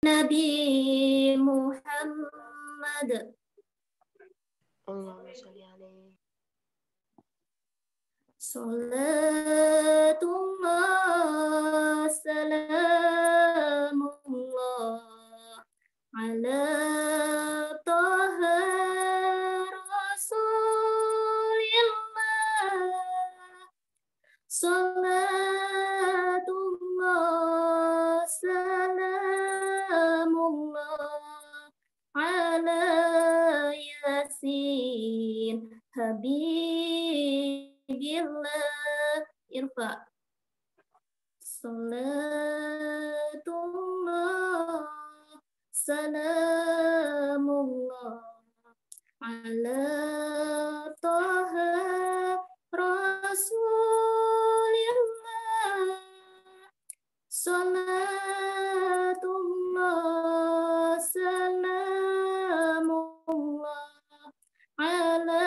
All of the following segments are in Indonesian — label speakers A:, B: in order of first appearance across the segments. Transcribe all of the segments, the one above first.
A: Nabi Muhammad.
B: Allahumma sholli alaihi.
A: Salatullah salamullah ala Taha Rasulillah. Salatullah salamullah ala Yasin Habibillah. Irfa. Salatullah salamullah ala Taha Rasulillah. Salatullah salamullah ala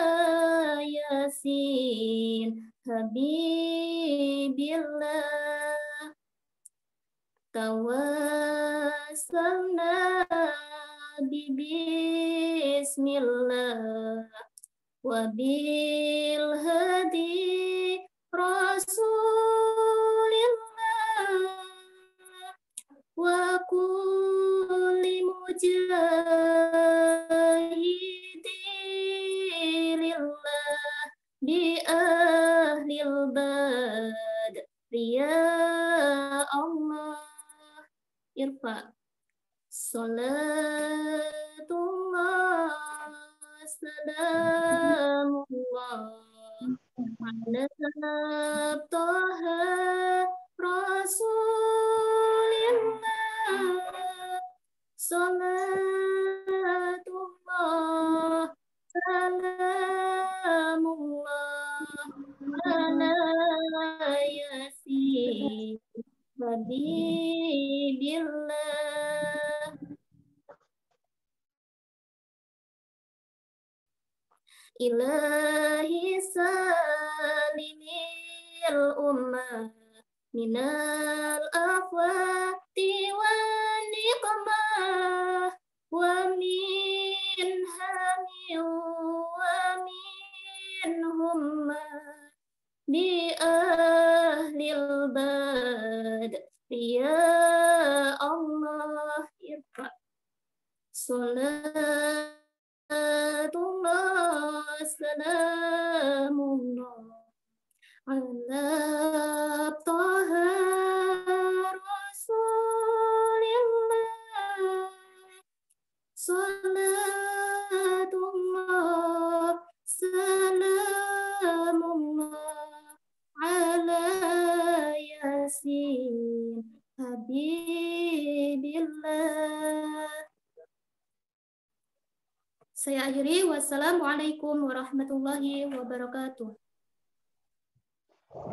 A: Yasin Habibillah. Tawassalna bismillah wa bil hadi Rasulillah wa kulli mujahidillah bi ahlil bad ya Allah. Irfa. Salatullah salamullah ala Taha Rasulillah. Salatullah salamullah ala Yasin Habibillah. Ilahi salimil ummah minal afwati wa niqmah wa min hami wa min humma bi ahlil bad ya Allah. Irfa. Salatullah salamullah ala Taha Rasulillah. Salatullah salamullah ala Yasin Habibillah. Saya akhiri. Wassalamualaikum warahmatullahi wabarakatuh.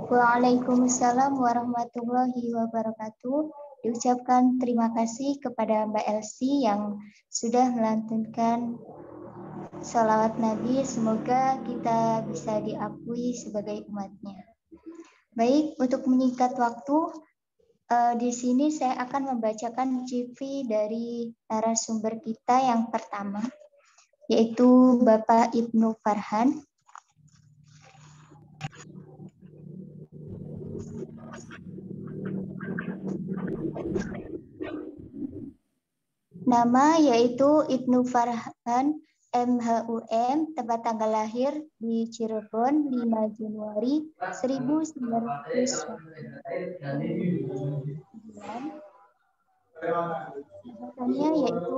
C: Waalaikumsalam warahmatullahi wabarakatuh. Diucapkan terima kasih kepada Mbak Elsie yang sudah melantunkan salawat Nabi. Semoga kita bisa diakui sebagai umatnya. Baik, untuk menyingkat waktu, di sini saya akan membacakan CV dari narasumber kita yang pertama, yaitu Bapak Ibnu Farhan. Nama yaitu Ibnu Farhan MHUM, tempat tanggal lahir di Cirebon 5 Januari 1999. Jabatannya yaitu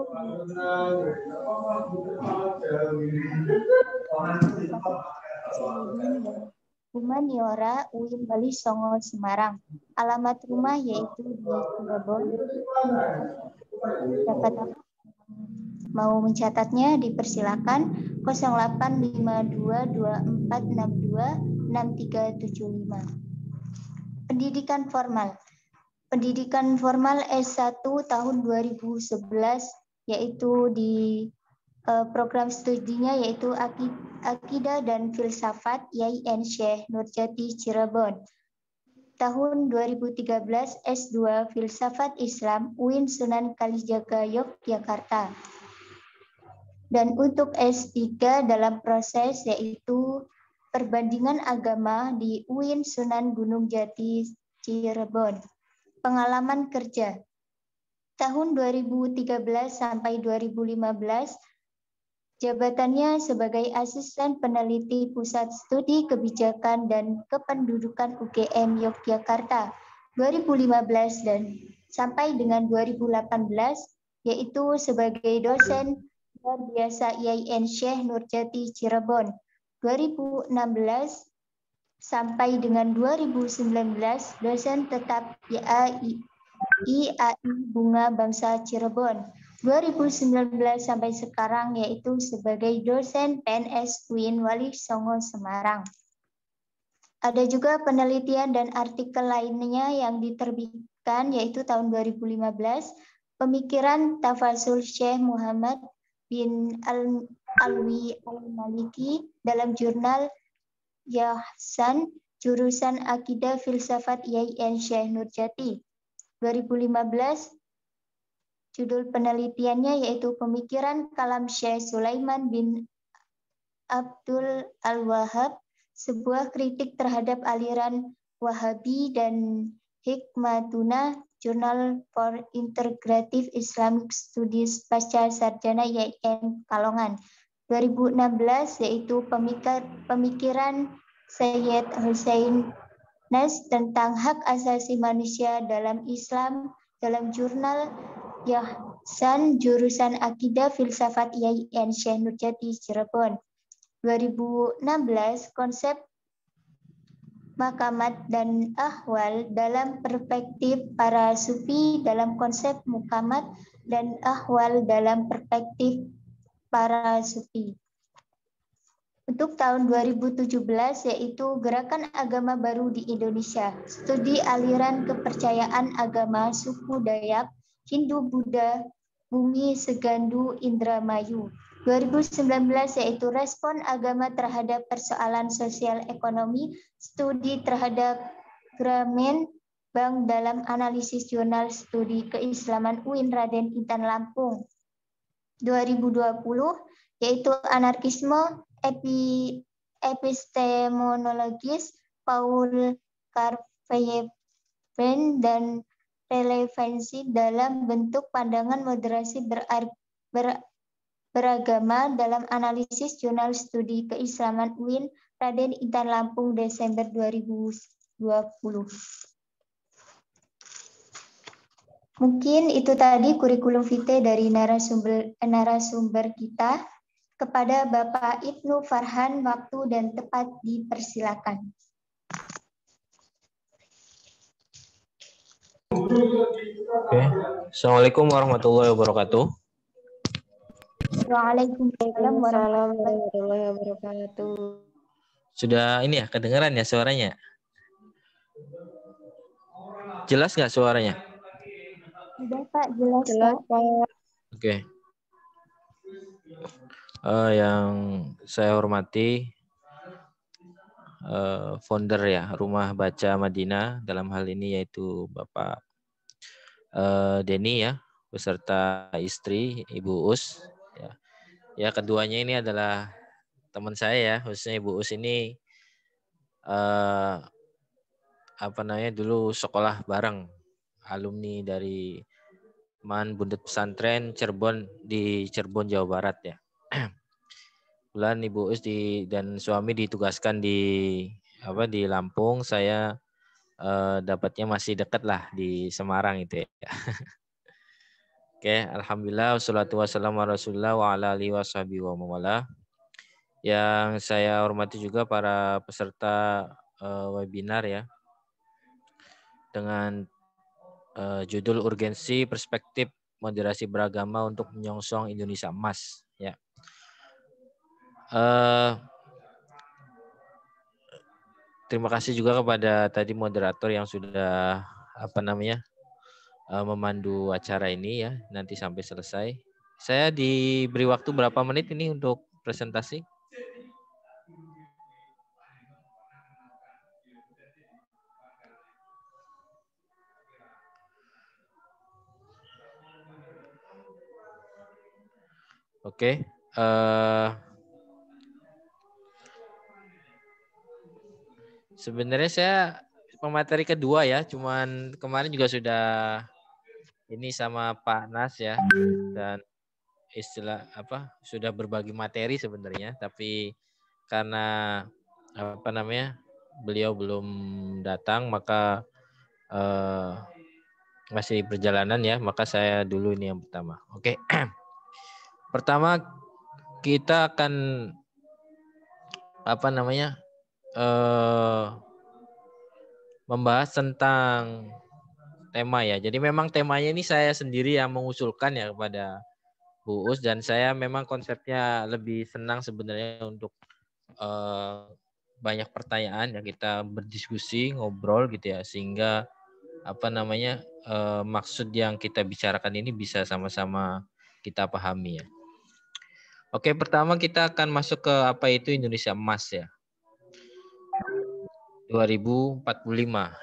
C: Humaniora UIN Bali Songo Semarang. Alamat rumah yaitu di Cirebon. Dapat mau mencatatnya dipersilakan 085224626375. Pendidikan formal. Pendidikan formal S1 tahun 2011 yaitu di program studinya yaitu Akidah dan Filsafat YIN Syekh Nurjati Cirebon. tahun 2013 S2 Filsafat Islam UIN Sunan Kalijaga Yogyakarta. Dan untuk S3 dalam proses yaitu Perbandingan Agama di UIN Sunan Gunung Jati Cirebon. Pengalaman kerja tahun 2013 sampai 2015 jabatannya sebagai Asisten Peneliti Pusat Studi Kebijakan dan Kependudukan UGM Yogyakarta 2015 dan sampai dengan 2018 yaitu sebagai dosen luar biasa IAIN Syekh Nurjati Cirebon 2016 sampai dengan 2019 dosen tetap IAI Bunga Bangsa Cirebon 2019 sampai sekarang yaitu sebagai dosen PNS UIN Wali Songo Semarang. Ada juga penelitian dan artikel lainnya yang diterbitkan yaitu tahun 2015 pemikiran Tafasul Syekh Muhammad bin Alwi Al-Maliki dalam jurnal Yahsan jurusan Akidah Filsafat IAIN Syekh Nurjati 2015. Judul penelitiannya yaitu Pemikiran Kalam Syekh Sulaiman bin Abdul Al-Wahhab, sebuah kritik terhadap aliran Wahabi dan Hikmatuna, Journal for Integrative Islamic Studies Pasca Sarjana IAIN Kalongan. 2016 yaitu Pemikiran Sayyid Hussein Nas tentang hak asasi manusia dalam Islam dalam jurnal Yahsan jurusan Akidah Filsafat IAIN Syekh Nurjati Cirebon. 2016 konsep makamat dan ahwal dalam perspektif para sufi dalam konsep mukamat dan ahwal dalam perspektif para sufi. Untuk tahun 2017 yaitu Gerakan Agama Baru di Indonesia, studi aliran kepercayaan agama suku Dayak, Hindu Buddha, Bumi Segandu Indramayu. 2019 yaitu Respon Agama terhadap Persoalan Sosial Ekonomi, studi terhadap Gramen Bank dalam analisis jurnal studi keislaman UIN Raden Intan Lampung. 2020 yaitu Anarkisme Epistemologis Paul Karpfeven dan relevansi dalam bentuk pandangan moderasi beragama dalam analisis jurnal studi keislaman UIN Raden Intan Lampung Desember 2020. Mungkin itu tadi kurikulum vitae dari narasumber kita. Kepada Bapak Ibnu Farhan, waktu dan tempat dipersilakan.
B: Oke. Assalamualaikum warahmatullahi wabarakatuh.
C: Waalaikumsalam
D: warahmatullahi wabarakatuh.
B: Sudah ini ya, kedengaran ya suaranya? Jelas nggak suaranya?
C: Sudah Pak, jelas
D: Pak.
B: Oke. Yang saya hormati founder ya Rumah Baca Madinah dalam hal ini yaitu Bapak Denny ya beserta istri Ibu Us ya. Ya keduanya ini adalah teman saya ya, khususnya Ibu Us ini dulu sekolah bareng, alumni dari Bundet Pesantren Cirebon di Cirebon Jawa Barat ya. Kebetulan Ibu Us dan suami ditugaskan di Lampung, saya dapatnya masih dekat lah di Semarang itu ya. Oke, alhamdulillah wassalatu wassalamu ala Rasulillah wa ala alihi washabihi wa mawala. Yang saya hormati juga para peserta webinar ya. Dengan judul Urgensi Perspektif Moderasi Beragama untuk Menyongsong Indonesia Emas ya. Terima kasih juga kepada tadi moderator yang sudah memandu acara ini ya nanti sampai selesai. Saya diberi waktu berapa menit ini untuk presentasi? Oke. Sebenarnya saya pemateri kedua ya, cuman kemarin juga sudah ini sama Pak Nas ya, dan istilah apa sudah berbagi materi sebenarnya, tapi karena apa namanya beliau belum datang, maka masih perjalanan ya, maka saya dulu ini yang pertama. Oke. Pertama kita akan apa namanya membahas tentang tema ya. Jadi memang temanya ini saya sendiri yang mengusulkan ya kepada Bu Us, dan saya memang konsepnya lebih senang sebenarnya untuk banyak pertanyaan ya, kita berdiskusi, ngobrol gitu ya, sehingga apa namanya maksud yang kita bicarakan ini bisa sama-sama kita pahami ya. Oke, pertama kita akan masuk ke apa itu Indonesia Emas ya. 2045.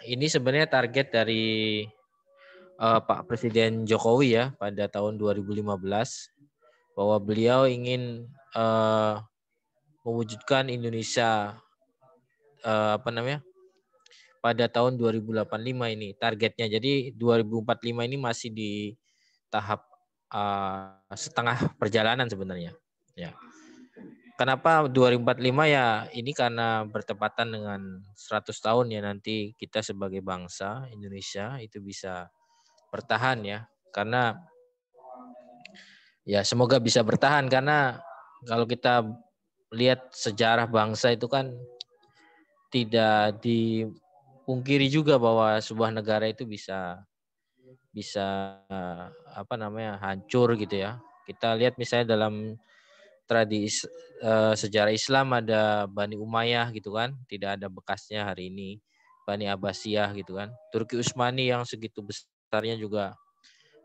B: Ini sebenarnya target dari Pak Presiden Jokowi ya pada tahun 2015, bahwa beliau ingin mewujudkan Indonesia apa namanya pada tahun 2085 ini targetnya. Jadi 2045 ini masih di tahap setengah perjalanan sebenarnya. Ya. Kenapa 2045 ya? Ini karena bertepatan dengan 100 tahun ya, nanti kita sebagai bangsa Indonesia itu bisa bertahan ya. Karena ya semoga bisa bertahan, karena kalau kita lihat sejarah bangsa itu kan tidak dipungkiri juga bahwa sebuah negara itu bisa apa namanya hancur gitu ya. Kita lihat misalnya dalam tradisi sejarah Islam ada Bani Umayyah gitu kan, tidak ada bekasnya hari ini. Bani Abbasiyah gitu kan. Turki Utsmani yang segitu besarnya juga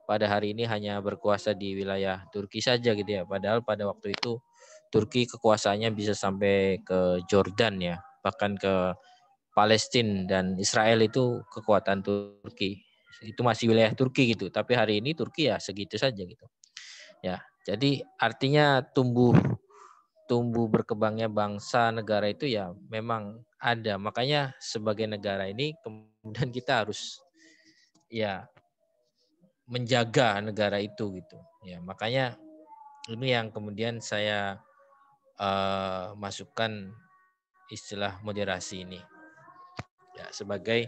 B: pada hari ini hanya berkuasa di wilayah Turki saja gitu ya. Padahal pada waktu itu Turki kekuasaannya bisa sampai ke Jordan ya, bahkan ke Palestina dan Israel itu kekuatan Turki. Itu masih wilayah Turki gitu. Tapi hari ini Turki ya segitu saja gitu. Ya, jadi artinya tumbuh berkembangnya bangsa negara itu ya memang ada. Makanya sebagai negara ini kemudian kita harus ya menjaga negara itu gitu. Ya, makanya ini yang kemudian saya masukkan istilah moderasi ini. Ya, sebagai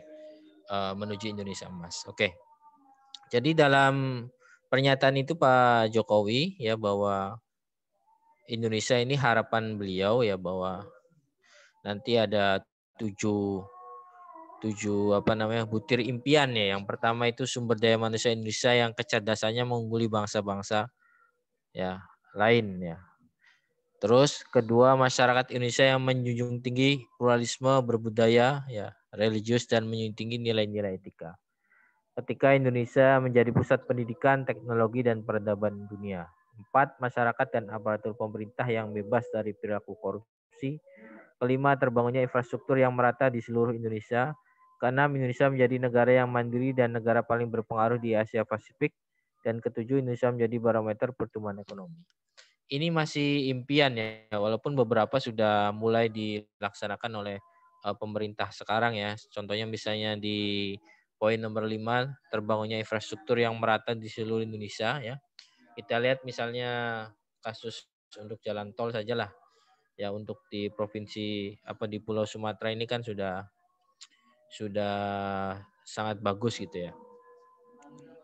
B: menuju Indonesia Emas. Oke. Jadi dalam pernyataan itu Pak Jokowi ya bahwa Indonesia ini harapan beliau ya bahwa nanti ada tujuh apa namanya butir impian ya. Yang pertama itu sumber daya manusia Indonesia yang kecerdasannya mengungguli bangsa-bangsa ya lain ya. Terus kedua, masyarakat Indonesia yang menjunjung tinggi pluralisme berbudaya ya, religius, dan menjunjung tinggi nilai-nilai etika. Ketika Indonesia menjadi pusat pendidikan, teknologi, dan peradaban dunia. 4. Masyarakat dan aparatur pemerintah yang bebas dari perilaku korupsi. Kelima, terbangunnya infrastruktur yang merata di seluruh Indonesia. Keenam, Indonesia menjadi negara yang mandiri dan negara paling berpengaruh di Asia Pasifik. Dan ketujuh, Indonesia menjadi barometer pertumbuhan ekonomi. Ini masih impian ya, walaupun beberapa sudah mulai dilaksanakan oleh pemerintah sekarang ya. Contohnya misalnya di poin nomor 5, terbangunnya infrastruktur yang merata di seluruh Indonesia ya. Kita lihat misalnya kasus untuk jalan tol sajalah. Ya, untuk di provinsi di Pulau Sumatera ini kan sudah sangat bagus gitu ya.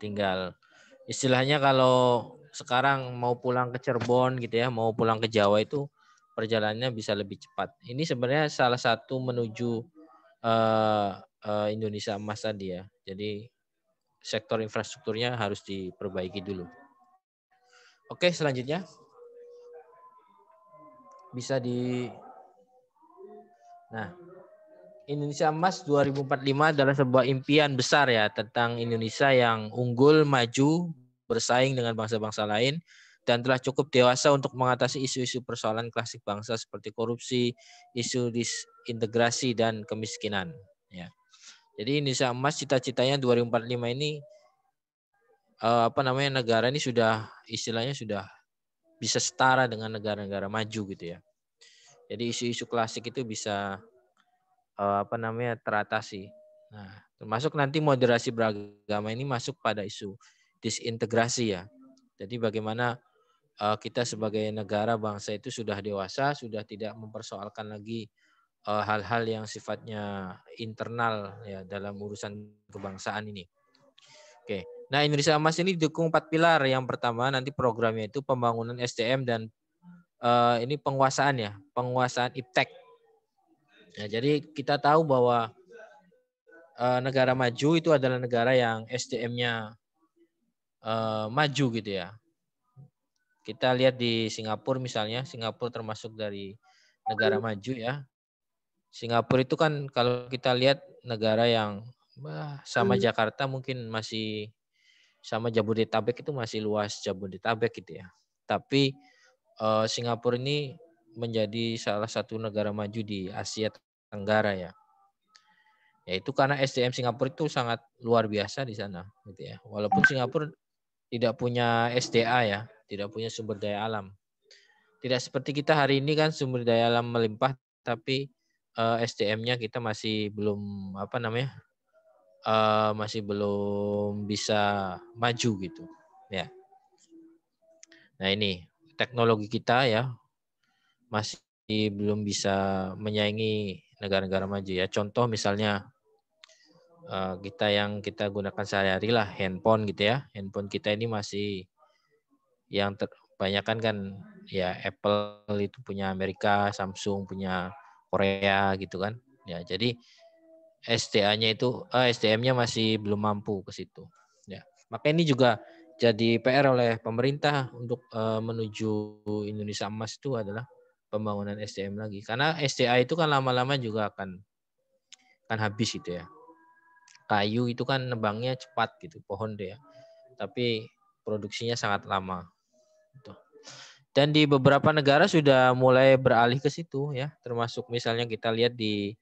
B: Tinggal istilahnya kalau sekarang mau pulang ke Cirebon gitu ya, mau pulang ke Jawa itu perjalanannya bisa lebih cepat. Ini sebenarnya salah satu menuju Indonesia Emas tadi ya. Jadi sektor infrastrukturnya harus diperbaiki dulu. Oke, selanjutnya bisa Nah, Indonesia Emas 2045 adalah sebuah impian besar ya tentang Indonesia yang unggul, maju, bersaing dengan bangsa-bangsa lain, dan telah cukup dewasa untuk mengatasi isu-isu persoalan klasik bangsa seperti korupsi, isu disintegrasi, dan kemiskinan. Ya. Jadi Indonesia Emas cita-citanya 2045 ini negara ini sudah istilahnya sudah bisa setara dengan negara-negara maju gitu ya. Jadi isu-isu klasik itu bisa teratasi. Nah, termasuk nanti moderasi beragama ini masuk pada isu disintegrasi ya. Jadi bagaimana kita sebagai negara bangsa itu sudah dewasa, sudah tidak mempersoalkan lagi hal-hal yang sifatnya internal ya dalam urusan kebangsaan ini. Oke. Nah, Indonesia Emas ini didukung 4 pilar. Yang pertama nanti programnya itu pembangunan SDM dan ini penguasaan ya, penguasaan iptek. Nah, jadi kita tahu bahwa negara maju itu adalah negara yang SDM-nya maju gitu ya. Kita lihat di Singapura misalnya, Singapura termasuk dari negara maju ya. Singapura itu kan kalau kita lihat negara yang sama Jakarta mungkin masih sama Jabodetabek itu masih luas Jabodetabek gitu ya. Tapi Singapura ini menjadi salah satu negara maju di Asia Tenggara ya. Yaitu karena SDM Singapura itu sangat luar biasa di sana gitu ya. Walaupun Singapura tidak punya SDA ya, tidak punya sumber daya alam. Tidak seperti kita hari ini kan sumber daya alam melimpah tapi SDM-nya kita masih belum masih belum bisa maju gitu ya. Nah, ini teknologi kita ya masih belum bisa menyaingi negara-negara maju ya. Contoh misalnya yang kita gunakan sehari-hari lah handphone gitu ya. Handphone kita ini masih yang kebanyakan kan ya Apple itu punya Amerika, Samsung punya Korea gitu kan. Ya, jadi SDM-nya masih belum mampu ke situ. Ya. Maka ini juga jadi PR oleh pemerintah untuk menuju Indonesia Emas itu adalah pembangunan SDM lagi. Karena SDA itu kan lama-lama juga akan habis gitu ya. Kayu itu kan nebangnya cepat gitu, pohon deh ya. Tapi produksinya sangat lama. Gitu. Dan di beberapa negara sudah mulai beralih ke situ ya, termasuk misalnya kita lihat di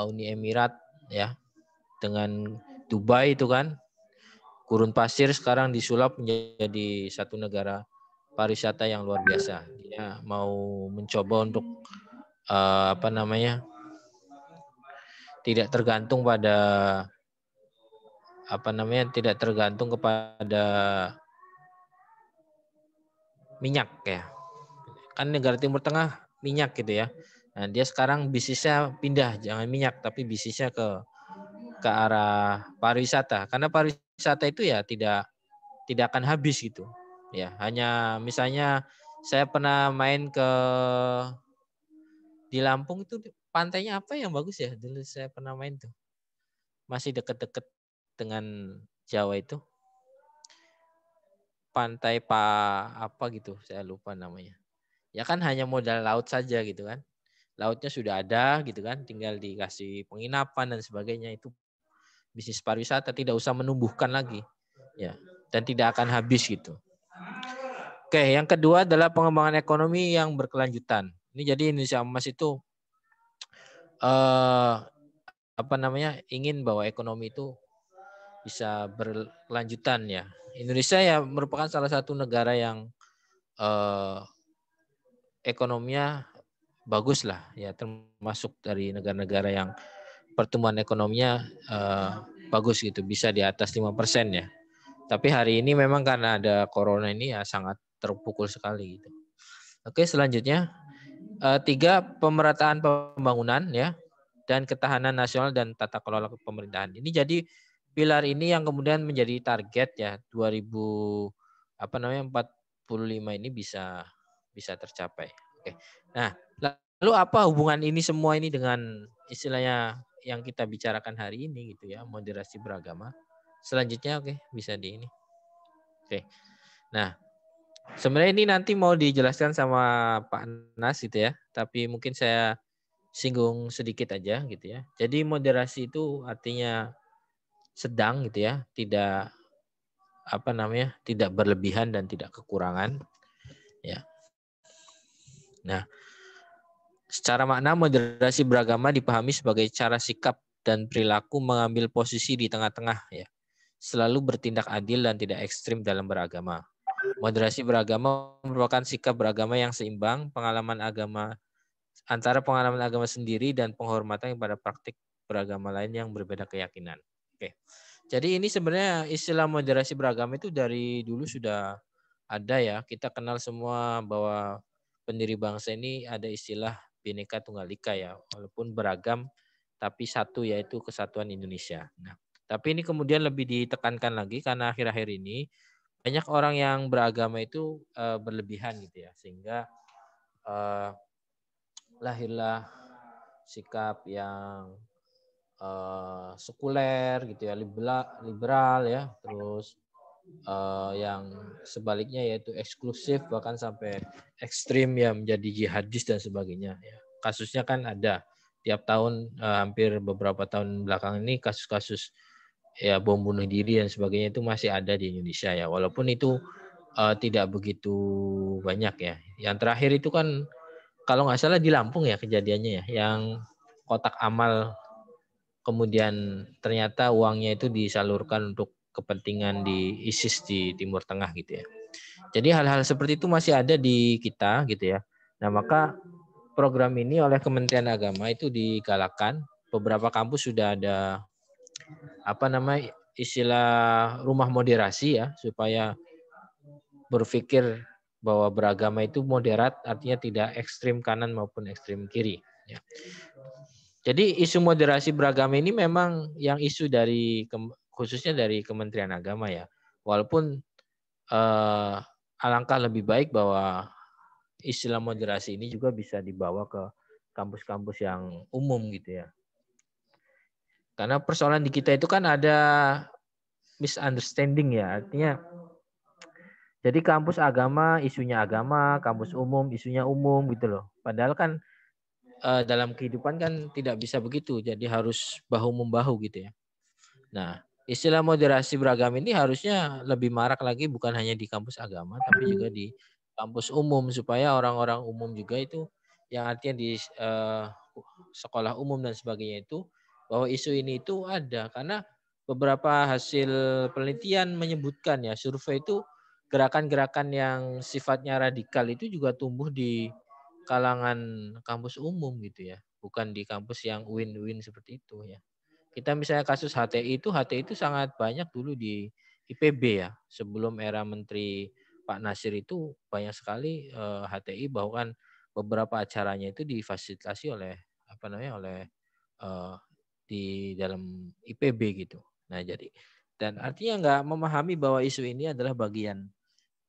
B: Uni Emirat ya, dengan Dubai itu kan, gurun pasir sekarang disulap menjadi satu negara pariwisata yang luar biasa. Dia mau mencoba untuk tidak tergantung pada tidak tergantung kepada minyak ya. Kan negara Timur Tengah minyak gitu ya. Nah, dia sekarang bisnisnya pindah, jangan minyak tapi bisnisnya ke arah pariwisata. Karena pariwisata itu ya tidak akan habis gitu. Ya, hanya misalnya saya pernah main di Lampung itu pantainya apa yang bagus ya? Dulu saya pernah main tuh. Masih deket-deket dengan Jawa itu. Pantai apa gitu, saya lupa namanya. Ya kan hanya modal laut saja gitu kan. Lautnya sudah ada gitu kan, tinggal dikasih penginapan dan sebagainya, itu bisnis pariwisata, tidak usah menumbuhkan lagi. Ya, dan tidak akan habis gitu. Oke, yang kedua adalah pengembangan ekonomi yang berkelanjutan. Ini jadi Indonesia Emas itu ingin bahwa ekonomi itu bisa berkelanjutan ya. Indonesia ya merupakan salah satu negara yang ekonominya bagus lah ya, termasuk dari negara-negara yang pertumbuhan ekonominya bagus gitu, bisa di atas 5% ya. Tapi hari ini memang karena ada corona ini ya sangat terpukul sekali gitu. Oke, selanjutnya 3, pemerataan pembangunan ya, dan ketahanan nasional dan tata kelola pemerintahan. Ini jadi pilar ini yang kemudian menjadi target ya 2045 ini bisa tercapai. Oke. Nah, lalu apa hubungan ini semua ini dengan istilahnya yang kita bicarakan hari ini gitu ya, moderasi beragama. Selanjutnya bisa di ini. Oke. Nah, sebenarnya ini nanti mau dijelaskan sama Pak Nas gitu ya, tapi mungkin saya singgung sedikit aja gitu ya. Jadi moderasi itu artinya sedang gitu ya, tidak tidak berlebihan dan tidak kekurangan ya. Nah, secara makna moderasi beragama dipahami sebagai cara sikap dan perilaku mengambil posisi di tengah-tengah ya. Selalu bertindak adil dan tidak ekstrim dalam beragama. Moderasi beragama merupakan sikap beragama yang seimbang, antara pengalaman agama sendiri dan penghormatan kepada praktik beragama lain yang berbeda keyakinan. Oke. Jadi ini sebenarnya istilah moderasi beragama itu dari dulu sudah ada ya. Kita kenal semua bahwa pendiri bangsa ini ada istilah Bhinneka Tunggal Ika ya, walaupun beragam tapi satu, yaitu kesatuan Indonesia. Nah, tapi ini kemudian lebih ditekankan lagi karena akhir-akhir ini banyak orang yang beragama itu berlebihan gitu ya, sehingga lahirlah sikap yang sekuler gitu ya, liberal ya, terus yang sebaliknya yaitu eksklusif bahkan sampai ekstrim ya, menjadi jihadis dan sebagainya ya. Kasusnya kan ada tiap tahun, hampir beberapa tahun belakangan ini kasus-kasus ya bom bunuh diri dan sebagainya itu masih ada di Indonesia ya, walaupun itu tidak begitu banyak ya. Yang terakhir itu kan kalau nggak salah di Lampung ya kejadiannya ya, yang kotak amal kemudian ternyata uangnya itu disalurkan untuk kepentingan di ISIS di Timur Tengah gitu ya. Jadi hal-hal seperti itu masih ada di kita gitu ya. Nah, maka program ini oleh Kementerian Agama itu digalakkan. Beberapa kampus sudah ada istilah rumah moderasi ya, supaya berpikir bahwa beragama itu moderat, artinya tidak ekstrim kanan maupun ekstrim kiri ya. Jadi isu moderasi beragama ini memang yang isu dari khususnya dari Kementerian Agama ya. Walaupun alangkah lebih baik bahwa istilah moderasi ini juga bisa dibawa ke kampus-kampus yang umum gitu ya. Karena persoalan di kita itu kan ada misunderstanding ya. Artinya jadi kampus agama isunya agama, kampus umum isunya umum gitu loh. Padahal kan dalam kehidupan kan tidak bisa begitu. Jadi harus bahu-membahu gitu ya. Nah, istilah moderasi beragama ini harusnya lebih marak lagi, bukan hanya di kampus agama, tapi juga di kampus umum, supaya orang-orang umum juga itu, yang artinya di sekolah umum dan sebagainya itu, bahwa isu ini itu ada. Karena beberapa hasil penelitian menyebutkan ya, survei itu gerakan-gerakan yang sifatnya radikal itu juga tumbuh di kalangan kampus umum gitu ya, bukan di kampus yang win-win seperti itu ya. Kita misalnya kasus HTI itu sangat banyak dulu di IPB ya. Sebelum era Menteri Pak Nasir itu banyak sekali HTI, bahkan beberapa acaranya itu difasilitasi oleh oleh di dalam IPB gitu. Nah, jadi dan artinya nggak memahami bahwa isu ini adalah bagian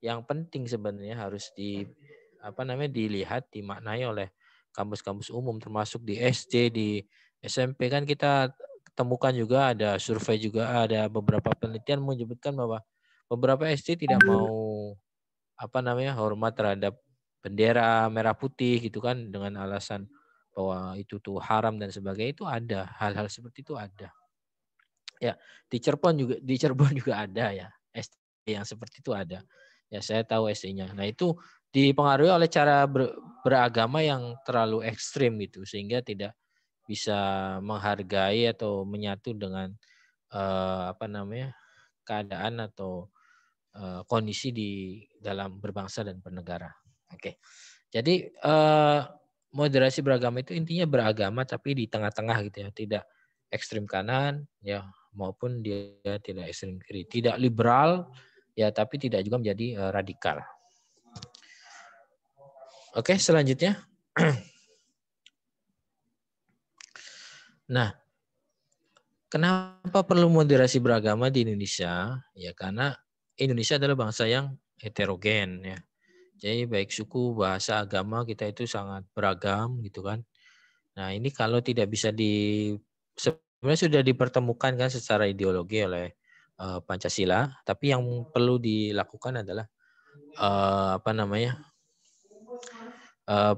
B: yang penting sebenarnya, harus dilihat, dimaknai oleh kampus-kampus umum, termasuk di SD, di SMP kan kita temukan juga ada survei, juga ada beberapa penelitian menyebutkan bahwa beberapa SD tidak mau hormat terhadap bendera merah putih gitu kan, dengan alasan bahwa itu tuh haram dan sebagainya. Itu ada hal-hal seperti itu ada. Ya, di Cirebon juga ada ya SD yang seperti itu ada. Ya, saya tahu SD-nya. Nah, itu dipengaruhi oleh cara beragama yang terlalu ekstrim gitu, sehingga tidak bisa menghargai atau menyatu dengan keadaan atau kondisi di dalam berbangsa dan bernegara. Oke. Jadi moderasi beragama itu intinya beragama tapi di tengah-tengah gitu ya, tidak ekstrim kanan ya maupun dia tidak ekstrim kiri, tidak liberal ya tapi tidak juga menjadi radikal. Oke, selanjutnya. Nah, kenapa perlu moderasi beragama di Indonesia? Ya karena Indonesia adalah bangsa yang heterogen ya. Jadi baik suku, bahasa, agama kita itu sangat beragam gitu kan. Nah, ini kalau tidak bisa sebenarnya sudah dipertemukan kan secara ideologi oleh Pancasila, tapi yang perlu dilakukan adalah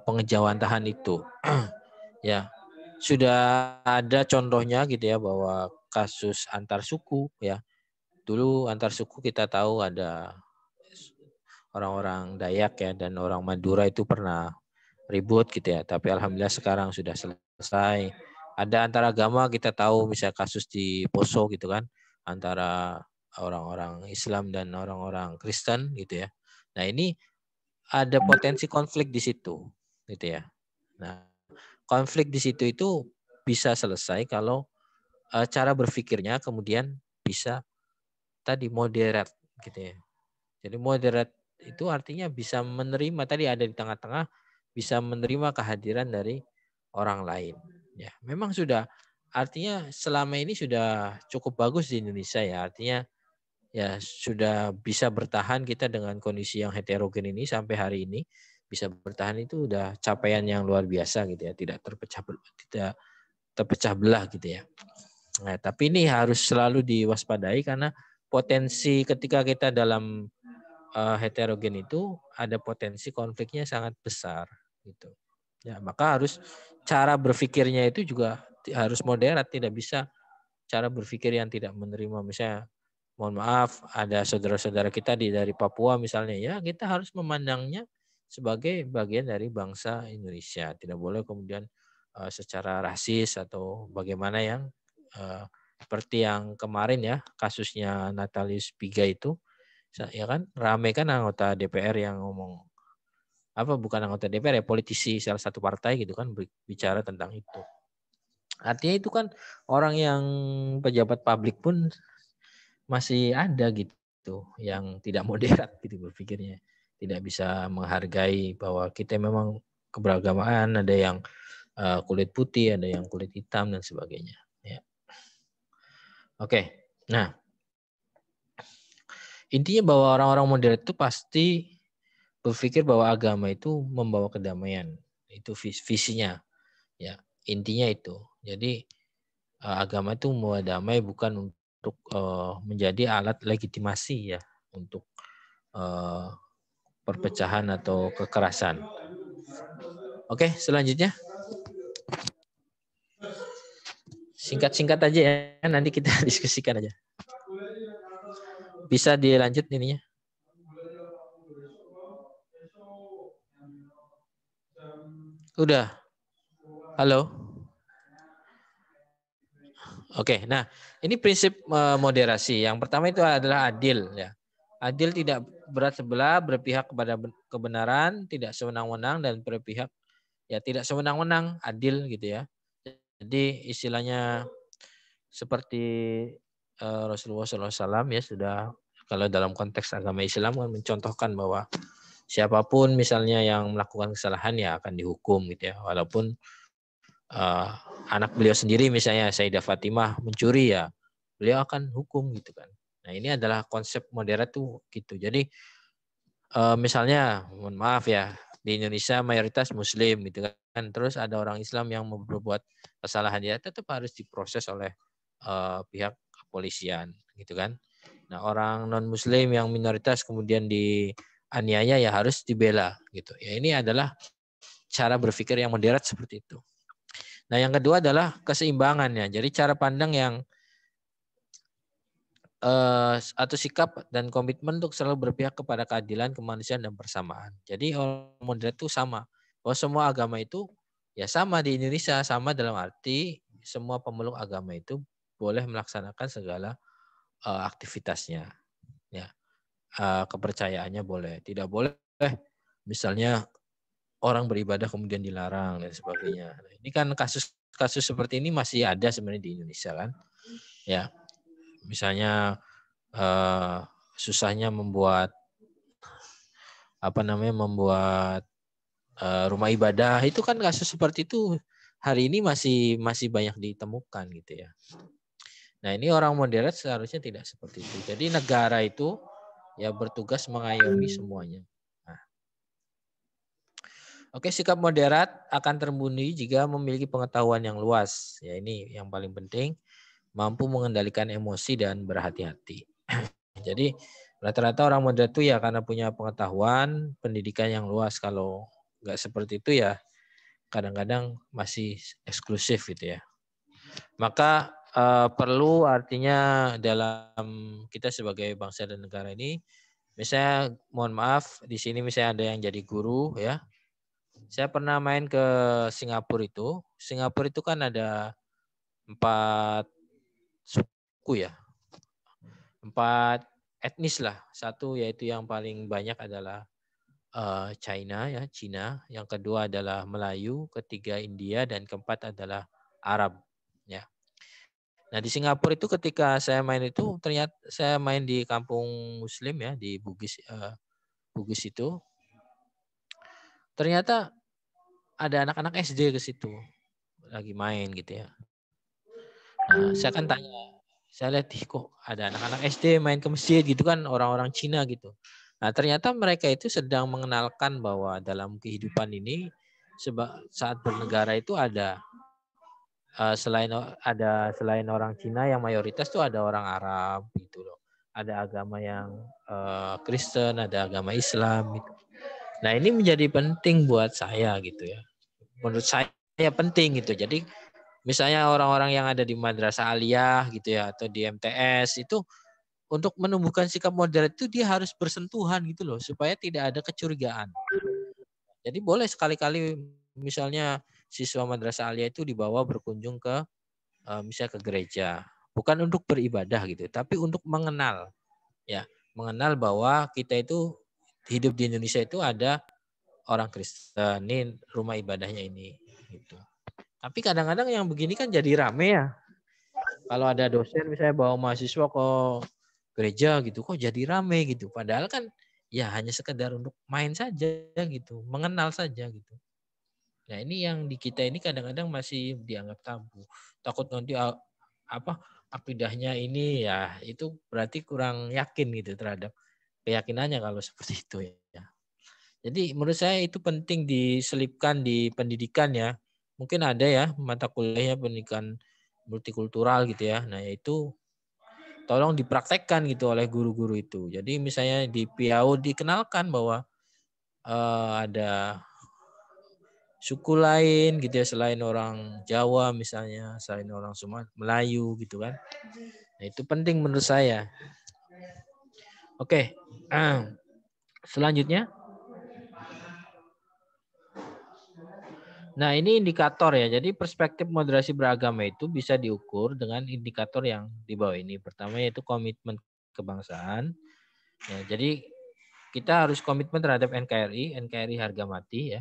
B: pengejawantahan itu. Ya, sudah ada contohnya gitu ya, bahwa kasus antar suku ya. Dulu antar suku kita tahu ada orang-orang Dayak ya dan orang Madura itu pernah ribut gitu ya, tapi alhamdulillah sekarang sudah selesai. Ada antar agama, kita tahu misalnya kasus di Poso gitu kan, antara orang-orang Islam dan orang-orang Kristen gitu ya. Nah, ini ada potensi konflik di situ, gitu ya. Nah, konflik di situ itu bisa selesai kalau cara berpikirnya kemudian bisa tadi moderat, gitu ya. Jadi moderat itu artinya bisa menerima, tadi ada di tengah-tengah, bisa menerima kehadiran dari orang lain. Ya, memang sudah, artinya selama ini sudah cukup bagus di Indonesia ya. Artinya ya sudah bisa bertahan kita dengan kondisi yang heterogen ini sampai hari ini, bisa bertahan itu udah capaian yang luar biasa gitu ya. Tidak terpecah belah gitu ya. Nah, tapi ini harus selalu diwaspadai karena potensi ketika kita dalam heterogen itu ada potensi konfliknya sangat besar gitu. Ya, maka harus cara berpikirnya itu juga harus moderat, tidak bisa cara berpikir yang tidak menerima. Misalnya, mohon maaf, ada saudara-saudara kita dari Papua misalnya, ya kita harus memandangnya sebagai bagian dari bangsa Indonesia. Tidak boleh kemudian secara rasis atau bagaimana yang seperti yang kemarin ya, kasusnya Natalius Piga itu, ya kan rame kan anggota DPR yang ngomong, apa bukan anggota DPR ya, politisi salah satu partai gitu kan bicara tentang itu. Artinya itu kan orang yang pejabat publik pun masih ada gitu yang tidak moderat gitu berpikirnya. Tidak bisa menghargai bahwa kita memang keberagamaan, ada yang kulit putih, ada yang kulit hitam dan sebagainya. Ya. Oke, nah intinya bahwa orang-orang moderat itu pasti berpikir bahwa agama itu membawa kedamaian. Itu visinya. Ya, intinya itu. Jadi agama itu membawa damai, bukan untuk menjadi alat legitimasi ya untuk perpecahan atau kekerasan. Oke, selanjutnya. Singkat-singkat aja ya, nanti kita diskusikan aja. Bisa dilanjut ininya. Udah. Halo. Oke, nah ini prinsip moderasi. Yang pertama itu adalah adil ya. Adil tidak berat sebelah, berpihak kepada kebenaran, tidak sewenang-wenang dan berpihak ya tidak sewenang-wenang, adil gitu ya. Jadi istilahnya seperti Rasulullah SAW ya sudah, kalau dalam konteks agama Islam kan mencontohkan bahwa siapapun misalnya yang melakukan kesalahan ya akan dihukum gitu ya, walaupun anak beliau sendiri misalnya Sayyidah Fatimah mencuri ya beliau akan hukum gitu kan. Nah ini adalah konsep moderat tuh gitu. Jadi misalnya mohon maaf ya di Indonesia mayoritas Muslim gitu kan, terus ada orang Islam yang berbuat kesalahan ya tetap harus diproses oleh pihak kepolisian gitu kan. Nah orang non Muslim yang minoritas kemudian dianiaya ya harus dibela gitu. Ya ini adalah cara berpikir yang moderat seperti itu. Nah yang kedua adalah keseimbangannya. Jadi cara pandang yang atau sikap dan komitmen untuk selalu berpihak kepada keadilan, kemanusiaan dan persamaan. Jadi orang moderat itu sama. Bahwa semua agama itu ya sama di Indonesia, sama dalam arti semua pemeluk agama itu boleh melaksanakan segala aktivitasnya. Ya, kepercayaannya boleh. Tidak boleh misalnya orang beribadah kemudian dilarang dan sebagainya. Nah, ini kan kasus seperti ini masih ada sebenarnya di Indonesia kan. Ya, misalnya susahnya membuat rumah ibadah, itu kan kasus seperti itu hari ini masih banyak ditemukan gitu ya. Nah ini orang moderat seharusnya tidak seperti itu. Jadi negara itu ya bertugas mengayomi semuanya. Nah. Oke, sikap moderat akan terbunyi jika memiliki pengetahuan yang luas. Ya ini yang paling penting, mampu mengendalikan emosi dan berhati-hati. Jadi rata-rata orang moderat itu ya karena punya pengetahuan, pendidikan yang luas. Kalau nggak seperti itu ya kadang-kadang masih eksklusif gitu ya. Maka perlu artinya dalam kita sebagai bangsa dan negara ini, misalnya mohon maaf di sini misalnya ada yang jadi guru ya. Saya pernah main ke Singapura itu. Singapura itu kan ada 4 suku ya. 4 etnis lah. Satu yaitu yang paling banyak adalah China ya, Cina. Yang kedua adalah Melayu, ketiga India, dan keempat adalah Arab. Ya. Nah di Singapura itu ketika saya main itu ternyata saya main di kampung Muslim ya di Bugis, Bugis itu ternyata ada anak-anak SD ke situ lagi main gitu ya. Nah saya kan tanya, saya lihat kok ada anak-anak SD main ke masjid gitu kan orang-orang Cina gitu. Nah ternyata mereka itu sedang mengenalkan bahwa dalam kehidupan ini saat bernegara itu ada selain orang Cina yang mayoritas tuh ada orang Arab gitu loh. Ada agama yang Kristen, ada agama Islam gitu. Nah, ini menjadi penting buat saya gitu ya. Menurut saya penting gitu. Jadi misalnya orang-orang yang ada di madrasah aliyah gitu ya atau di MTS itu untuk menumbuhkan sikap moderat itu dia harus bersentuhan gitu loh supaya tidak ada kecurigaan. Jadi boleh sekali-kali misalnya siswa madrasah aliyah itu dibawa berkunjung ke misalnya ke gereja, bukan untuk beribadah gitu, tapi untuk mengenal ya, mengenal bahwa kita itu hidup di Indonesia itu ada orang Kristen, ini rumah ibadahnya ini gitu. Tapi kadang-kadang yang begini kan jadi rame ya. Kalau ada dosen misalnya bawa mahasiswa ke gereja gitu, kok jadi rame gitu. Padahal kan ya hanya sekedar untuk main saja gitu, mengenal saja gitu. Nah ini yang di kita ini kadang-kadang masih dianggap tabu. Takut nanti akidahnya ini ya itu berarti kurang yakin gitu terhadap keyakinannya kalau seperti itu ya. Jadi menurut saya itu penting diselipkan di pendidikan ya. Mungkin ada ya mata kuliahnya pendidikan multikultural gitu ya. Nah itu tolong dipraktekkan gitu oleh guru-guru itu. Jadi misalnya di PIAU dikenalkan bahwa ada suku lain gitu ya selain orang Jawa misalnya, selain orang Sumatera, Melayu gitu kan. Nah, itu penting menurut saya. Oke. Selanjutnya. Nah, ini indikator ya. Jadi perspektif moderasi beragama itu bisa diukur dengan indikator yang di bawah ini. Pertama yaitu komitmen kebangsaan. Ya, jadi kita harus komitmen terhadap NKRI harga mati ya.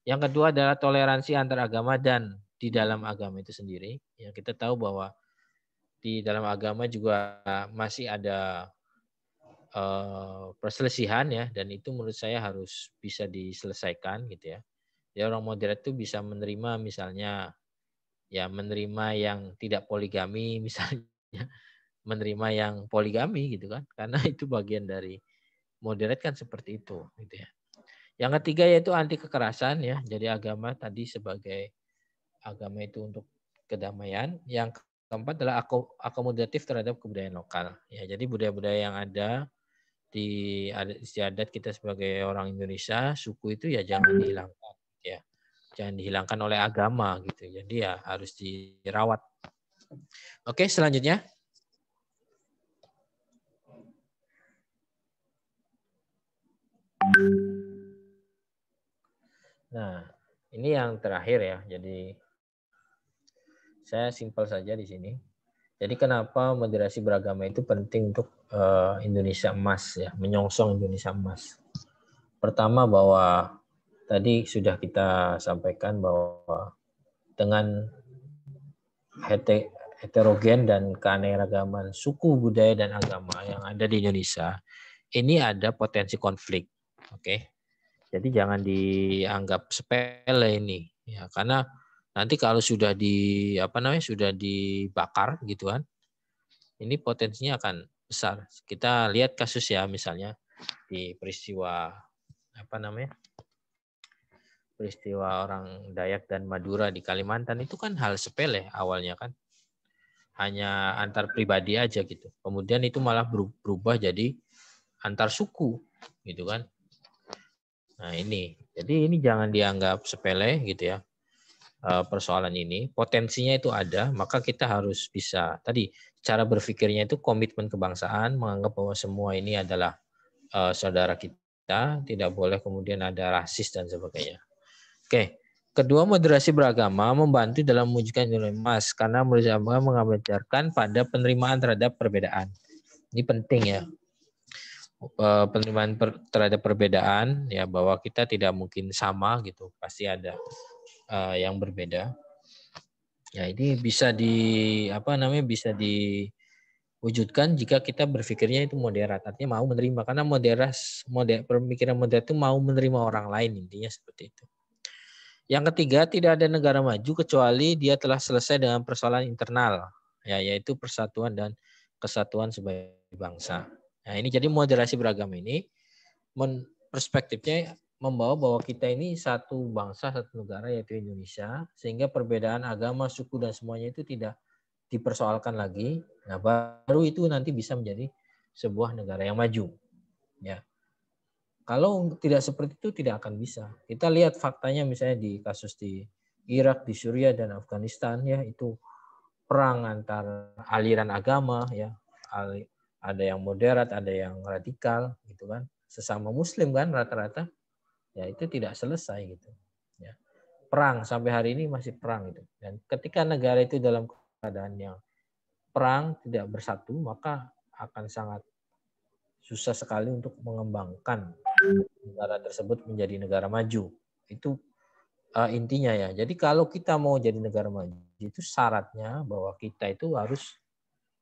B: Yang kedua adalah toleransi antar agama dan di dalam agama itu sendiri. Ya, kita tahu bahwa di dalam agama juga masih ada perselisihan ya, dan itu menurut saya harus bisa diselesaikan gitu ya. Ya orang moderat itu bisa menerima misalnya ya menerima yang tidak poligami misalnya, menerima yang poligami gitu kan, karena itu bagian dari moderat kan seperti itu gitu ya. Yang ketiga yaitu anti kekerasan ya. Jadi agama tadi sebagai agama itu untuk kedamaian. Yang keempat adalah akomodatif terhadap kebudayaan lokal. Ya, jadi budaya-budaya yang ada di adat istiadat kita sebagai orang Indonesia, suku itu ya jangan dihilangkan ya. Jangan dihilangkan oleh agama gitu. Jadi ya harus dirawat. Oke, selanjutnya. Nah, ini yang terakhir ya. Jadi saya simpel saja di sini. Jadi kenapa moderasi beragama itu penting untuk Indonesia emas ya, menyongsong Indonesia emas. Pertama bahwa tadi sudah kita sampaikan bahwa dengan heterogen dan keanekaragaman suku, budaya dan agama yang ada di Indonesia, ini ada potensi konflik. Oke. Jadi jangan dianggap sepele ini ya, karena nanti kalau sudah sudah dibakar gitu kan, ini potensinya akan besar. Kita lihat kasus ya misalnya di peristiwa peristiwa orang Dayak dan Madura di Kalimantan itu kan hal sepele awalnya kan, hanya antar pribadi aja gitu. Kemudian itu malah berubah jadi antar suku gitu kan. Nah ini, jadi ini jangan dianggap sepele gitu ya. Persoalan ini potensinya itu ada, maka kita harus bisa tadi cara berpikirnya itu komitmen kebangsaan, menganggap bahwa semua ini adalah saudara kita, tidak boleh kemudian ada rasis dan sebagainya. Oke, kedua moderasi beragama membantu dalam mewujudkan nilai emas karena moderasi beragama mengajarkan pada penerimaan terhadap perbedaan. Ini penting ya. penerimaan terhadap perbedaan, ya, bahwa kita tidak mungkin sama gitu, pasti ada yang berbeda. Ya, ini bisa bisa diwujudkan jika kita berpikirnya itu moderat, artinya mau menerima, karena pemikiran moderat itu mau menerima orang lain, intinya seperti itu. Yang ketiga, tidak ada negara maju kecuali dia telah selesai dengan persoalan internal, ya, yaitu persatuan dan kesatuan sebagai bangsa. Nah, ini jadi moderasi beragama ini perspektifnya membawa bahwa kita ini satu bangsa, satu negara, yaitu Indonesia, sehingga perbedaan agama, suku, dan semuanya itu tidak dipersoalkan lagi. Nah, baru itu nanti bisa menjadi sebuah negara yang maju. Ya. Kalau tidak seperti itu tidak akan bisa. Kita lihat faktanya misalnya di kasus di Irak, di Suriah, dan Afghanistan, ya, itu perang antar aliran agama, ya, ada yang moderat, ada yang radikal, gitu kan, sesama Muslim kan rata-rata, ya, itu tidak selesai gitu, ya, perang sampai hari ini masih perang itu. Dan ketika negara itu dalam keadaan yang perang, tidak bersatu, maka akan sangat susah sekali untuk mengembangkan negara tersebut menjadi negara maju. Itu intinya, ya. Jadi kalau kita mau jadi negara maju, itu syaratnya bahwa kita itu harus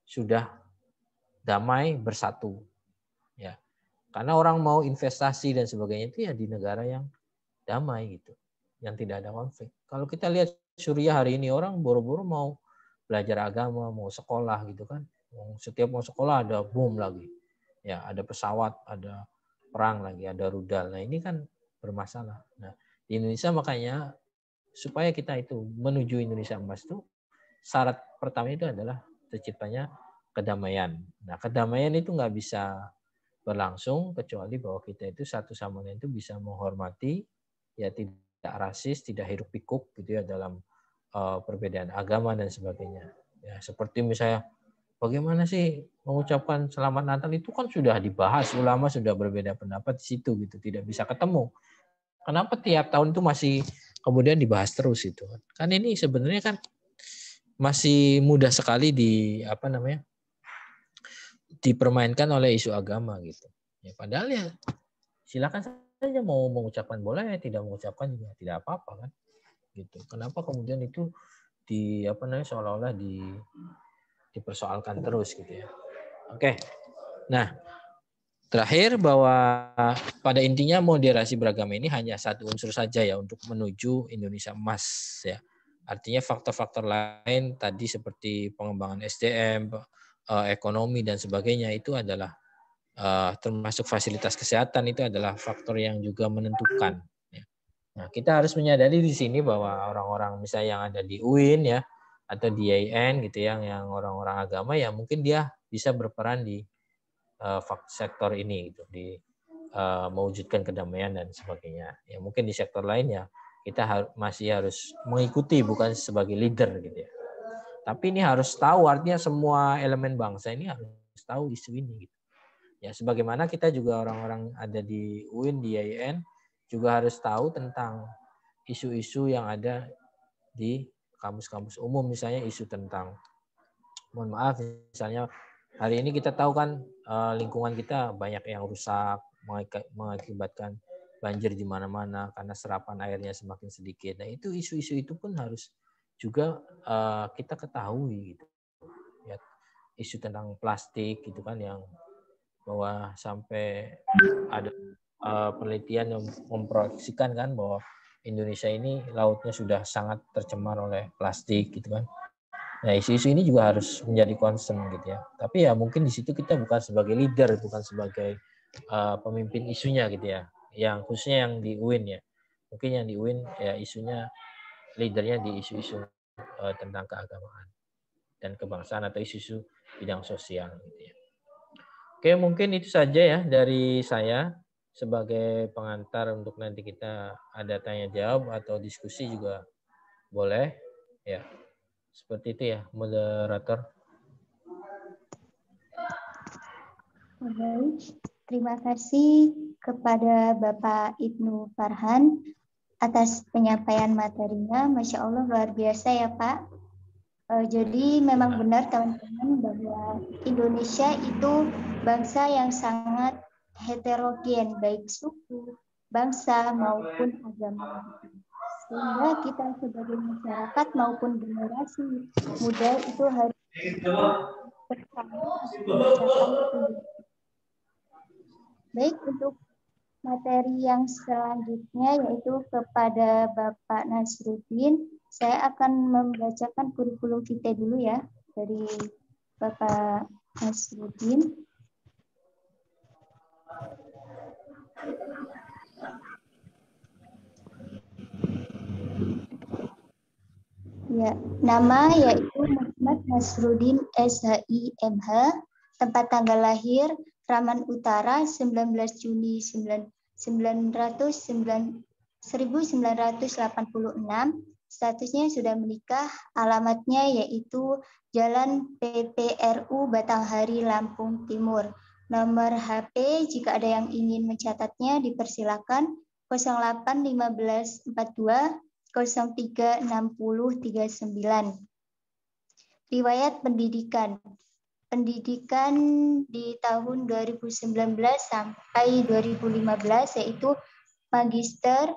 B: sudah damai, bersatu, ya. Karena orang mau investasi dan sebagainya itu ya di negara yang damai gitu, yang tidak ada konflik. Kalau kita lihat Suriah hari ini, orang boro-boro mau belajar agama, mau sekolah gitu kan. Setiap mau sekolah ada bom lagi. Ya, ada pesawat, ada perang lagi, ada rudal. Nah, ini kan bermasalah. Nah, di Indonesia makanya supaya kita itu menuju Indonesia emas itu syarat pertama itu adalah terciptanya kedamaian. Nah, kedamaian itu nggak bisa berlangsung kecuali bahwa kita itu satu sama lain itu bisa menghormati, ya, tidak rasis, tidak hiruk pikuk gitu ya dalam perbedaan agama dan sebagainya. Ya, seperti misalnya bagaimana sih mengucapkan selamat Natal itu kan sudah dibahas, ulama sudah berbeda pendapat di situ gitu, tidak bisa ketemu. Kenapa tiap tahun itu masih kemudian dibahas terus itu kan? Kan ini sebenarnya kan masih mudah sekali dipermainkan oleh isu agama gitu. Ya, padahal ya silakan saja mau mengucapkan boleh, tidak mengucapkan juga tidak apa-apa kan. Gitu. Kenapa kemudian itu seolah-olah dipersoalkan terus gitu ya. Oke. Nah, terakhir bahwa pada intinya moderasi beragama ini hanya satu unsur saja ya untuk menuju Indonesia emas ya. Artinya faktor-faktor lain tadi seperti pengembangan SDM, ekonomi dan sebagainya itu adalah termasuk fasilitas kesehatan itu adalah faktor yang juga menentukan. Ya. Nah, kita harus menyadari di sini bahwa orang-orang misalnya yang ada di UIN ya atau di IAIN gitu yang orang-orang agama ya mungkin dia bisa berperan di sektor ini gitu di mewujudkan kedamaian dan sebagainya. Ya mungkin di sektor lain ya kita masih harus mengikuti bukan sebagai leader gitu ya. Tapi ini harus tahu artinya semua elemen bangsa ini harus tahu isu ini gitu. Ya sebagaimana kita juga orang-orang ada di UIN di IAIN juga harus tahu tentang isu-isu yang ada di kampus-kampus umum misalnya isu tentang misalnya hari ini kita tahu kan lingkungan kita banyak yang rusak mengakibatkan banjir di mana-mana karena serapan airnya semakin sedikit. Nah, itu isu-isu itu pun harus juga kita ketahui gitu. Ya, isu tentang plastik gitu kan yang bahwa sampai ada penelitian yang memproyeksikan kan bahwa Indonesia ini lautnya sudah sangat tercemar oleh plastik gitu kan. Nah, isu-isu ini juga harus menjadi concern gitu ya. Tapi ya mungkin di situ kita bukan sebagai leader, bukan sebagai pemimpin isunya gitu ya. Yang khususnya yang di UIN ya. Mungkin yang di UIN ya isunya leadernya di isu-isu tentang keagamaan dan kebangsaan atau isu-isu bidang sosial gitu ya. Oke, mungkin itu saja ya dari saya sebagai pengantar untuk nanti kita ada tanya jawab atau diskusi juga boleh ya. Seperti itu ya, moderator.
C: Baik, terima kasih kepada Bapak Ibnu Farhan atas penyampaian materinya. Masya Allah luar biasa ya Pak. Jadi memang benar teman-teman bahwa Indonesia itu bangsa yang sangat heterogen, baik suku, bangsa, maupun agama. Sehingga kita sebagai masyarakat maupun generasi muda itu harus bersama untuk mencapai tujuan. Baik, untuk materi yang selanjutnya yaitu kepada Bapak Nasruddin, saya akan membacakan kurikulum vitae dulu ya dari Bapak Nasruddin. Ya, nama yaitu Muhammad Nasruddin SHI MH, tempat tanggal lahir Raman Utara 19 Juni 1986, statusnya sudah menikah, alamatnya yaitu Jalan PPRU Batanghari, Lampung Timur. Nomor HP jika ada yang ingin mencatatnya dipersilakan 081542 036039. Riwayat pendidikan. Pendidikan di tahun 2019 sampai 2015 yaitu Magister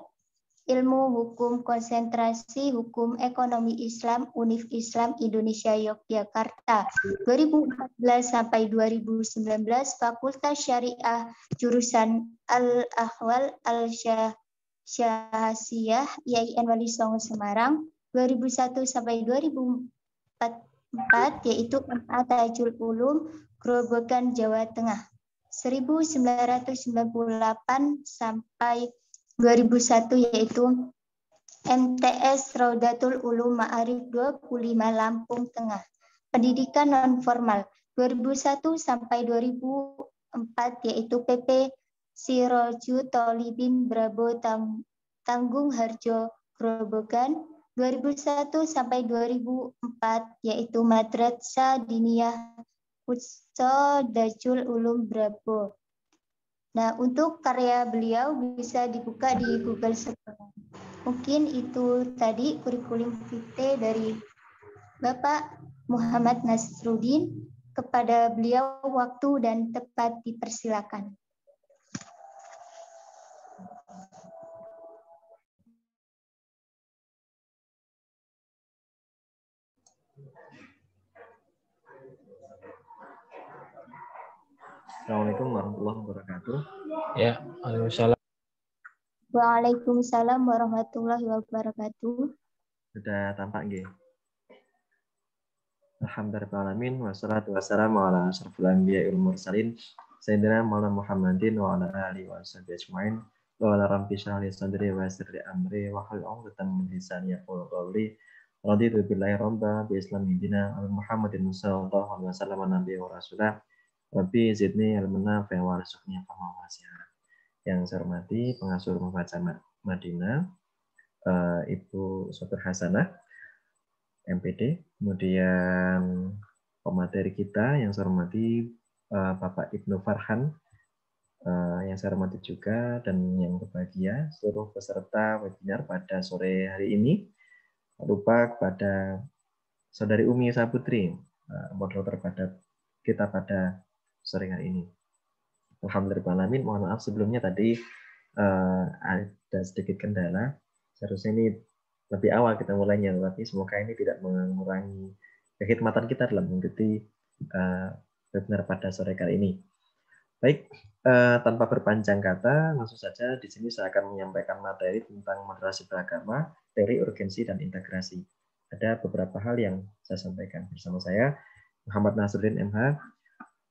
C: Ilmu Hukum Konsentrasi Hukum Ekonomi Islam Univ Islam Indonesia Yogyakarta. 2014 sampai 2019 Fakultas Syariah jurusan Al-Ahwal Al-Syahsiyah IAIN Wali Songo Semarang. 2001 sampai 2004 yaitu MA Tajul Ulum Grobogan Jawa Tengah. 1998 sampai 2001 yaitu MTS Raudatul Ulum Ma'arif 25 Lampung Tengah. Pendidikan non formal 2001 sampai 2004 yaitu PP Siroju Tolibin Brabo Tanggung Harjo Grobogan. 2001 sampai 2004 yaitu Madrasah Diniyah Wusta Dajul Ulum Brabo. Nah, untuk karya beliau bisa dibuka di Google Scholar. Mungkin itu tadi kurikulum vitae dari Bapak Muhammad Nasruddin. Kepada beliau waktu dan tempat dipersilakan.
E: Assalamualaikum warahmatullahi wabarakatuh.
B: Ya, waalaikumsalam.
C: Waalaikumsalam warahmatullahi wabarakatuh.
E: Sudah tampak nggih? Alhamdulillahirrahmanirrahim. Wassalatu wassalamu ala asyrafil anbiya'i wal mursalin sayyidina Maulana Muhammadin wa ala alihi wa sahbihi ajmain. Wa ala rabbi shrah li sadri wa yassir li amri wa hlul 'uqdatam min lisani yafqahu qawli. Raditu billahi rabba bi islami dina Muhammadin sallallahu alaihi wasallam nabiyyi wa rasulah. Rabbi zidni ilman nafi'an wa rzuqni fahman wasi'an. Yang saya hormati pengasuh Rumah Baca Madinah, Ibu Sopir Hasanah, MPD, kemudian pemateri kita yang saya hormati Bapak Ibnu Farhan, yang saya hormati juga, dan yang berbahagia seluruh peserta webinar pada sore hari ini. Lupa kepada Saudari Umi Saputri, moderator pada kita pada sore hari ini. Alhamdulillahirrahmanirrahim. Mohon maaf sebelumnya tadi ada sedikit kendala. Seharusnya ini lebih awal kita mulainya, tapi semoga ini tidak mengurangi kekhidmatan kita dalam mengikuti webinar pada sore kali ini. Baik, tanpa berpanjang kata, langsung saja di sini saya akan menyampaikan materi tentang moderasi beragama, teori urgensi dan integrasi. Ada beberapa hal yang saya sampaikan bersama saya, Muhammad Nasruddin MH,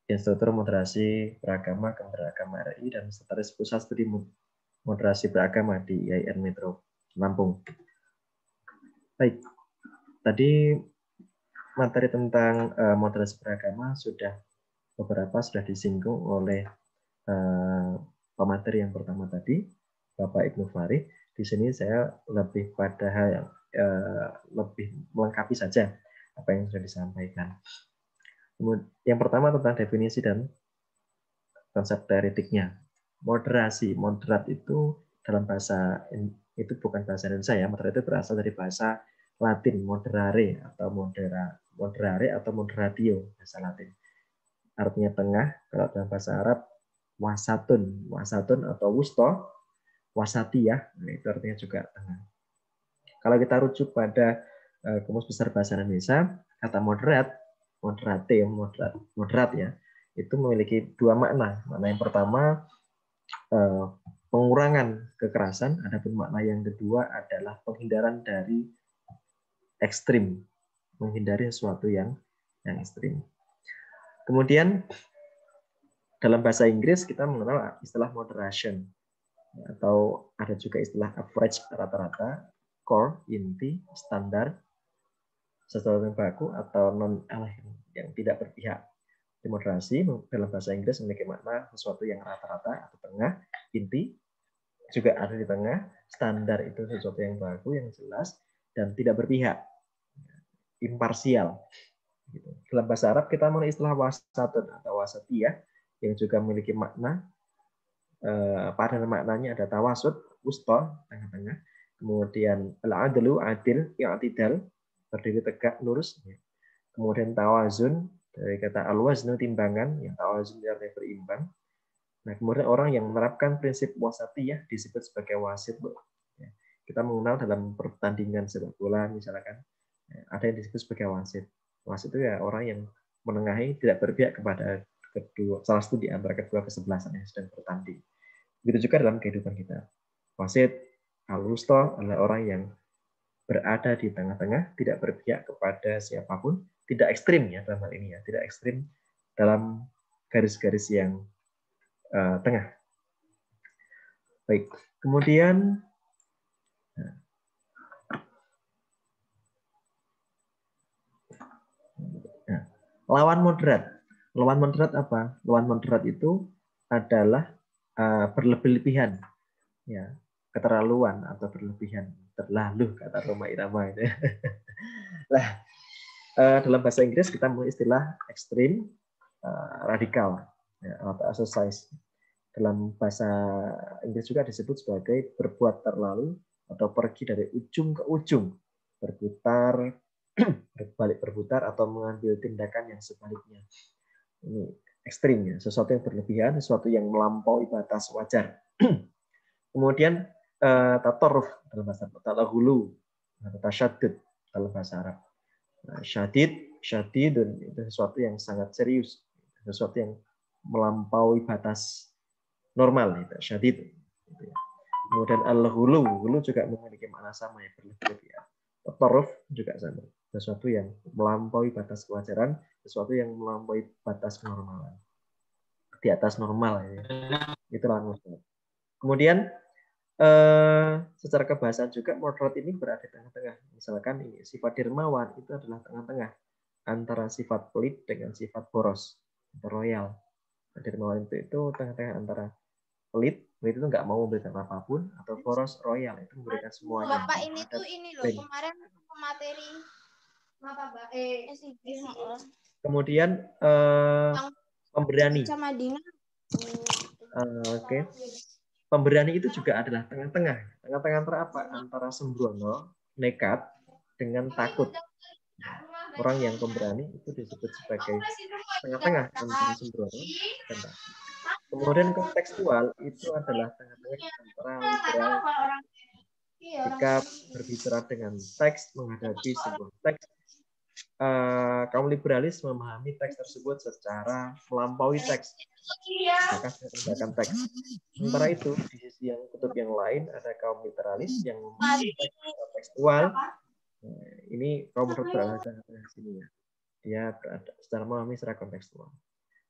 E: Instruktur Moderasi Beragama Kementerian Agama RI dan Sekretaris Pusat Studi Moderasi Beragama di IAIN Metro Lampung. Baik, tadi materi tentang moderasi beragama beberapa sudah disinggung oleh pemateri yang pertama tadi, Bapak Ibnu Farid. Di sini saya lebih pada hal yang lebih melengkapi saja apa yang sudah disampaikan. Yang pertama tentang definisi dan konsep teoretiknya. Moderasi, moderat itu dalam bahasa, itu bukan bahasa Indonesia ya, moderat itu berasal dari bahasa Latin, moderare atau moderare atau moderatio, bahasa Latin. Artinya tengah, kalau dalam bahasa Arab wasatun atau wusto, wasatiyah, nah, itu artinya juga tengah. Kalau kita rujuk pada Kamus Besar Bahasa Indonesia, kata moderat ya, itu memiliki dua makna. Makna yang pertama pengurangan kekerasan, adapun makna yang kedua adalah penghindaran dari ekstrim, menghindari sesuatu yang ekstrim. Kemudian dalam bahasa Inggris kita mengenal istilah moderation, atau ada juga istilah average, rata-rata, core, inti, standar, sesuatu yang baku, atau non-aligned, yang tidak berpihak. Moderasi dalam bahasa Inggris memiliki makna sesuatu yang rata-rata atau tengah, inti juga ada di tengah, standar itu sesuatu yang baku, yang jelas, dan tidak berpihak, imparsial. Dalam bahasa Arab kita mengenal istilah wasatun atau wasatiyah, yang juga memiliki makna, pada maknanya ada tawasud, wusta, tengah-tengah, kemudian al-adlu, adil, i'tidal, berdiri tegak, lurus, kemudian tawazun, dari kata al-waznu, timbangan, yang tawazun artinya berimbang. Nah, kemudian orang yang menerapkan prinsip wasatiyah disebut sebagai wasit. Kita mengenal dalam pertandingan sepak bola misalkan, ada yang disebut sebagai wasit. Wasit itu ya orang yang menengahi, tidak berpihak kepada salah satu di antara kedua kesebelasan yang sedang bertanding. Begitu juga dalam kehidupan kita. Wasit, al-wusta adalah orang yang berada di tengah-tengah, tidak berpihak kepada siapapun, tidak ekstrim ya dalam hal ini ya, tidak ekstrim dalam garis-garis yang tengah. Baik, kemudian lawan moderat. Lawan moderat apa? Lawan moderat itu adalah berlebih-lebihan, ya, keterlaluan atau berlebihan, terlalu kata Roma Irama itu. Nah, dalam bahasa Inggris kita memiliki istilah ekstrim, radikal, ya, atau exercise. Dalam bahasa Inggris juga disebut sebagai berbuat terlalu atau pergi dari ujung ke ujung, berputar, berbalik berputar, atau mengambil tindakan yang sebaliknya. Ini ekstrim ya, sesuatu yang berlebihan, sesuatu yang melampaui batas wajar. Kemudian tatarruf dalam bahasa Arab, talahulu, atau tasyaddud dalam bahasa Arab. Nah, syadidun itu sesuatu yang sangat serius, sesuatu yang melampaui batas normal, itu syadid. Kemudian al-hulu, hulu juga memiliki makna sama ya, berlebihan. Tatarruf juga sama, sesuatu yang melampaui batas kewajaran, sesuatu yang melampaui batas kenormalan, di atas normal ya. Itulah moderat. Kemudian secara kebahasaan juga moderat ini berada di tengah-tengah. Misalkan ini sifat dermawan itu adalah tengah-tengah antara sifat pelit dengan sifat boros atau royal. Dermawan itu tengah-tengah antara pelit itu nggak mau memberikan apapun, atau boros, royal itu memberikan semuanya.
F: Bapak ini tuh ini loh, kemarin materi
E: kemudian pemberani. Oke. Pemberani itu juga adalah tengah-tengah. Tengah-tengah antara apa? Antara sembrono, nekat, dengan takut. Orang yang pemberani itu disebut sebagai tengah-tengah antara sembrono dan takut. Kemudian kontekstual itu adalah tengah-tengah antara liberal. Jika berbicara dengan teks, menghadapi sebuah teks, kaum liberalis memahami teks tersebut secara melampaui teks, maka menggunakan teks. Sementara itu di sisi yang kutub yang lain ada kaum literalis yang memahami teks tekstual. Ini kaum berada di sini ya. Dia berada secara memahami secara kontekstual.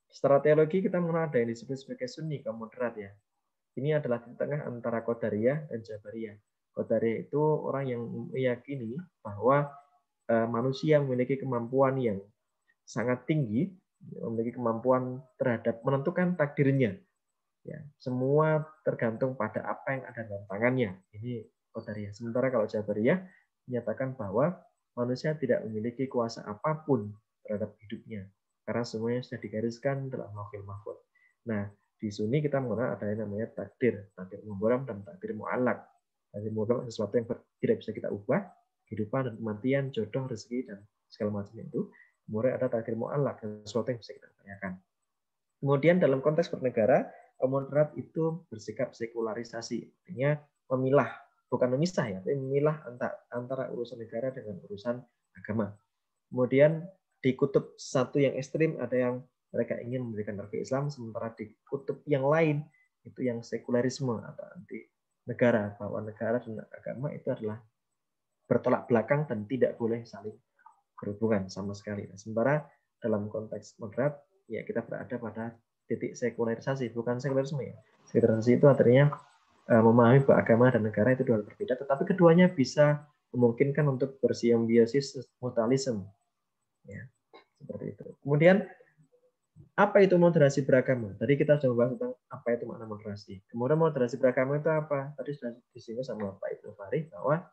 E: Secara teologi kita mengenal ada yang disebut sebagai sunni, kaum moderat ya. Ini adalah di tengah antara qadariyah dan jabariyah. Qadariyah itu orang yang meyakini bahwa manusia memiliki kemampuan yang sangat tinggi, memiliki kemampuan terhadap menentukan takdirnya. Ya, semua tergantung pada apa yang ada dalam tangannya. Ini qadariyah. Sementara kalau jabariyah menyatakan bahwa manusia tidak memiliki kuasa apapun terhadap hidupnya, karena semuanya sudah digariskan dalam lauhul mahfuz. Nah, di Sunni kita mengenal ada yang namanya takdir mubaram dan takdir mu'allaq. Takdir mubaram sesuatu yang tidak bisa kita ubah, kehidupan dan kematian, jodoh, rezeki, dan segala macam itu. Kemudian ada takdir mu'allaq, sesuatu yang bisa kita upayakan. Kemudian dalam konteks bernegara, Moderat itu bersikap sekularisasi, artinya memilah, bukan memisah ya, tapi memilah antara urusan negara dengan urusan agama. Kemudian di kutub satu yang ekstrim ada yang mereka ingin memberikan target Islam, sementara di kutub yang lain itu yang sekularisme atau anti negara, bahwa negara dan agama itu adalah bertolak belakang dan tidak boleh saling berhubungan sama sekali. Nah, sementara dalam konteks moderat, ya kita berada pada titik sekularisasi, bukan sekularisme ya. Sekularisasi itu artinya memahami bahwa agama dan negara itu dua hal berbeda, tetapi keduanya bisa memungkinkan untuk bersimbiosis mutualisme. Ya, seperti itu. Kemudian apa itu moderasi beragama? Tadi kita sudah membahas tentang apa itu makna moderasi. Kemudian moderasi beragama itu apa? Tadi sudah disinggung sama Pak Ibnu Fahri bahwa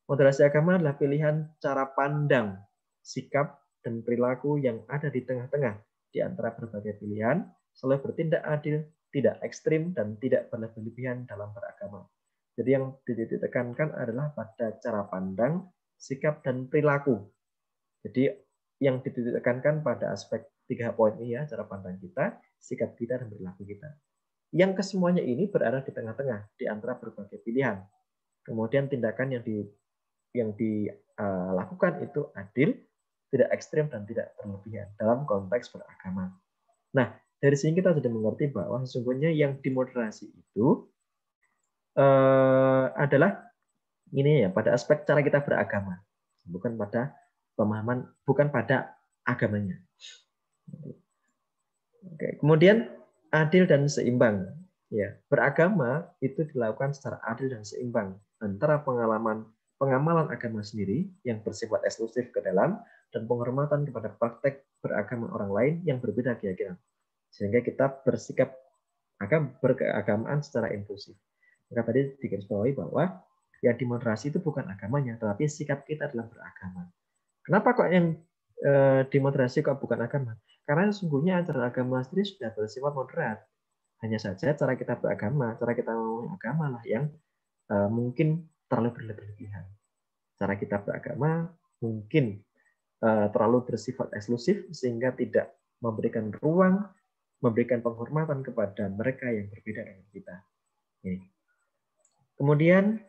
E: moderasi agama adalah pilihan cara pandang, sikap, dan perilaku yang ada di tengah-tengah di antara berbagai pilihan, selalu bertindak adil, tidak ekstrim, dan tidak berlebihan dalam beragama. Jadi yang ditekankan adalah pada cara pandang, sikap, dan perilaku. Jadi yang ditekankan pada aspek 3 poin ini ya, cara pandang kita, sikap kita, dan perilaku kita. Yang kesemuanya ini berada di tengah-tengah di antara berbagai pilihan. Kemudian tindakan yang dilakukan itu adil, tidak ekstrem, dan tidak berlebihan dalam konteks beragama. Nah, dari sini kita sudah mengerti bahwa sesungguhnya yang dimoderasi itu adalah ini ya, pada aspek cara kita beragama, bukan pada pemahaman, bukan pada agamanya. Oke, kemudian adil dan seimbang. Ya, beragama itu dilakukan secara adil dan seimbang antara pengamalan agama sendiri yang bersifat eksklusif ke dalam dan penghormatan kepada praktek beragama orang lain yang berbeda keyakinan. Sehingga kita bersikap berkeagamaan secara inklusif. Maka tadi digarisbawahi bahwa yang dimoderasi itu bukan agamanya, tetapi sikap kita dalam beragama. Kenapa kok yang dimoderasi kok bukan agama? Karena sesungguhnya ajaran agama sendiri sudah bersifat moderat. Hanya saja cara kita beragama, cara kita memahami agama lah yang mungkin terlalu berlebihan. Cara kita beragama mungkin terlalu bersifat eksklusif sehingga tidak memberikan ruang, memberikan penghormatan kepada mereka yang berbeda dengan kita. Ini. Kemudian,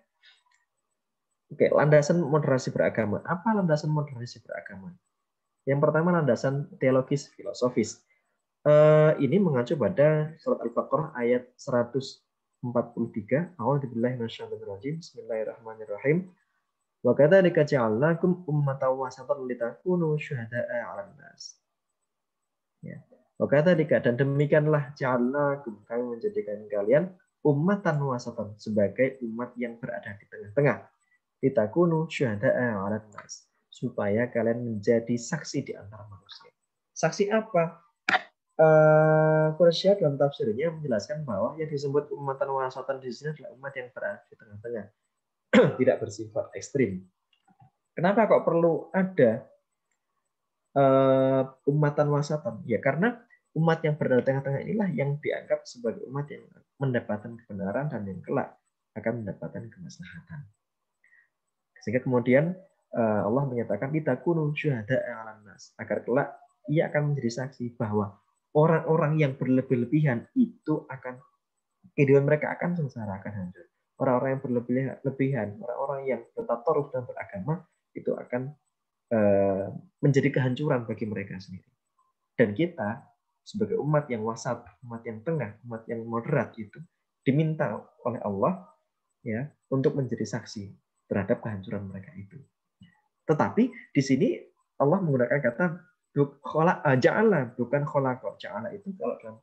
E: oke, landasan moderasi beragama. Apa landasan moderasi beragama? Yang pertama landasan teologis filosofis. Ini mengacu pada surat Al-Baqarah ayat 143. A'udzubillahi minasyaitonir rajim. Bismillahirrahmanirrahim. Wa kadzalika ja'alnakum ummatan wasatan litakunu syuhada'a 'alan nas. Ya. Wa kadzalika, dan demikianlah ja'alnakum, kami menjadikan kalian ummatan wasatan, sebagai umat yang berada di tengah-tengah. Litakunu syuhada'a 'alan nas, supaya kalian menjadi saksi di antara manusia. Saksi apa? Quraisyah dalam tafsirnya menjelaskan bahwa yang disebut ummatan wasatan di sini adalah umat yang berada di tengah-tengah, tidak bersifat ekstrim. Kenapa kok perlu ada ummatan wasatan? Ya karena umat yang berada di tengah-tengah inilah yang dianggap sebagai umat yang mendapatkan kebenaran dan yang kelak akan mendapatkan kemaslahatan. Sehingga kemudian Allah menyatakan litakunu syuhada'a 'alan nas, agar kelak ia akan menjadi saksi bahwa orang-orang yang berlebih-lebihan itu akan kehidupan mereka akan sengsara, akan hancur. Orang-orang yang berlebihan, orang-orang yang bertatoruf dan beragama itu akan menjadi kehancuran bagi mereka sendiri. Dan kita sebagai umat yang wasat, umat yang tengah, umat yang moderat itu diminta oleh Allah ya untuk menjadi saksi terhadap kehancuran mereka itu. Tetapi di sini Allah menggunakan kata ja'ala, bukan khalaqa. Ja'ala itu kalau dalam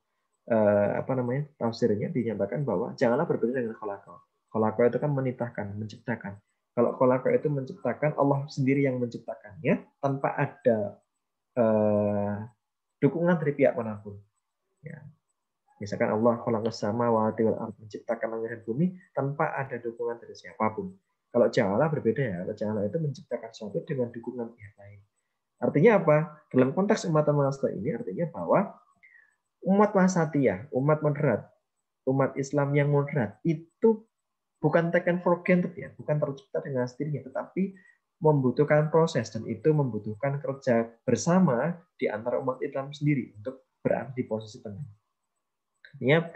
E: tafsirnya dinyatakan bahwa ja'ala berbeda dengan khalaqa. Khalaqa itu kan menitahkan, menciptakan. Kalau khalaqa itu menciptakan, Allah sendiri yang menciptakannya tanpa ada dukungan dari pihak manapun. Ya. Misalkan Allah khalaqas samawati wal ardh, menciptakan langit dan bumi tanpa ada dukungan dari siapapun. Kalau ja'ala berbeda ya. Kalau ja'ala itu menciptakan sesuatu dengan dukungan pihak lain. Artinya apa? Dalam konteks umat wasatiyah ini artinya bahwa umat wasatiyah, umat moderat, umat Islam yang moderat itu bukan taken for granted ya, bukan tercipta dengan sendirinya, tetapi membutuhkan proses dan itu membutuhkan kerja bersama di antara umat Islam sendiri untuk berada di posisi tengah. Artinya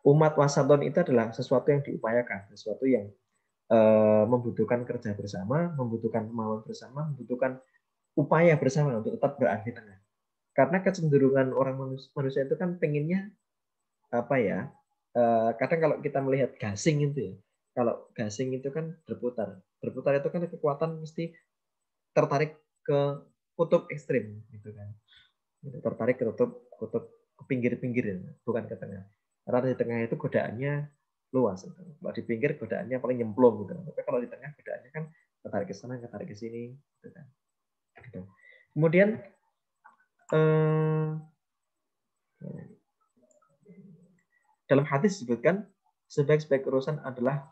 E: umat wasaton itu adalah sesuatu yang diupayakan, sesuatu yang membutuhkan kerja bersama, membutuhkan kemauan bersama, membutuhkan upaya bersama untuk tetap berada di tengah. Karena kecenderungan orang manusia itu kan pengennya apa ya? Kadang kalau kita melihat gasing itu ya, kalau gasing itu kan berputar itu kan kekuatan mesti tertarik ke kutub ekstrim gitu kan, tertarik ke kutub ke pinggir-pinggir, bukan ke tengah. Karena di tengah itu godaannya luas. Kalau di pinggir godaannya paling nyemplung gitu. Tapi kalau di tengah godaannya kan ketarik ke sana, ketarik ke sini, gitu kan. Gitu. Kemudian dalam hadis disebutkan sebaik-baik urusan adalah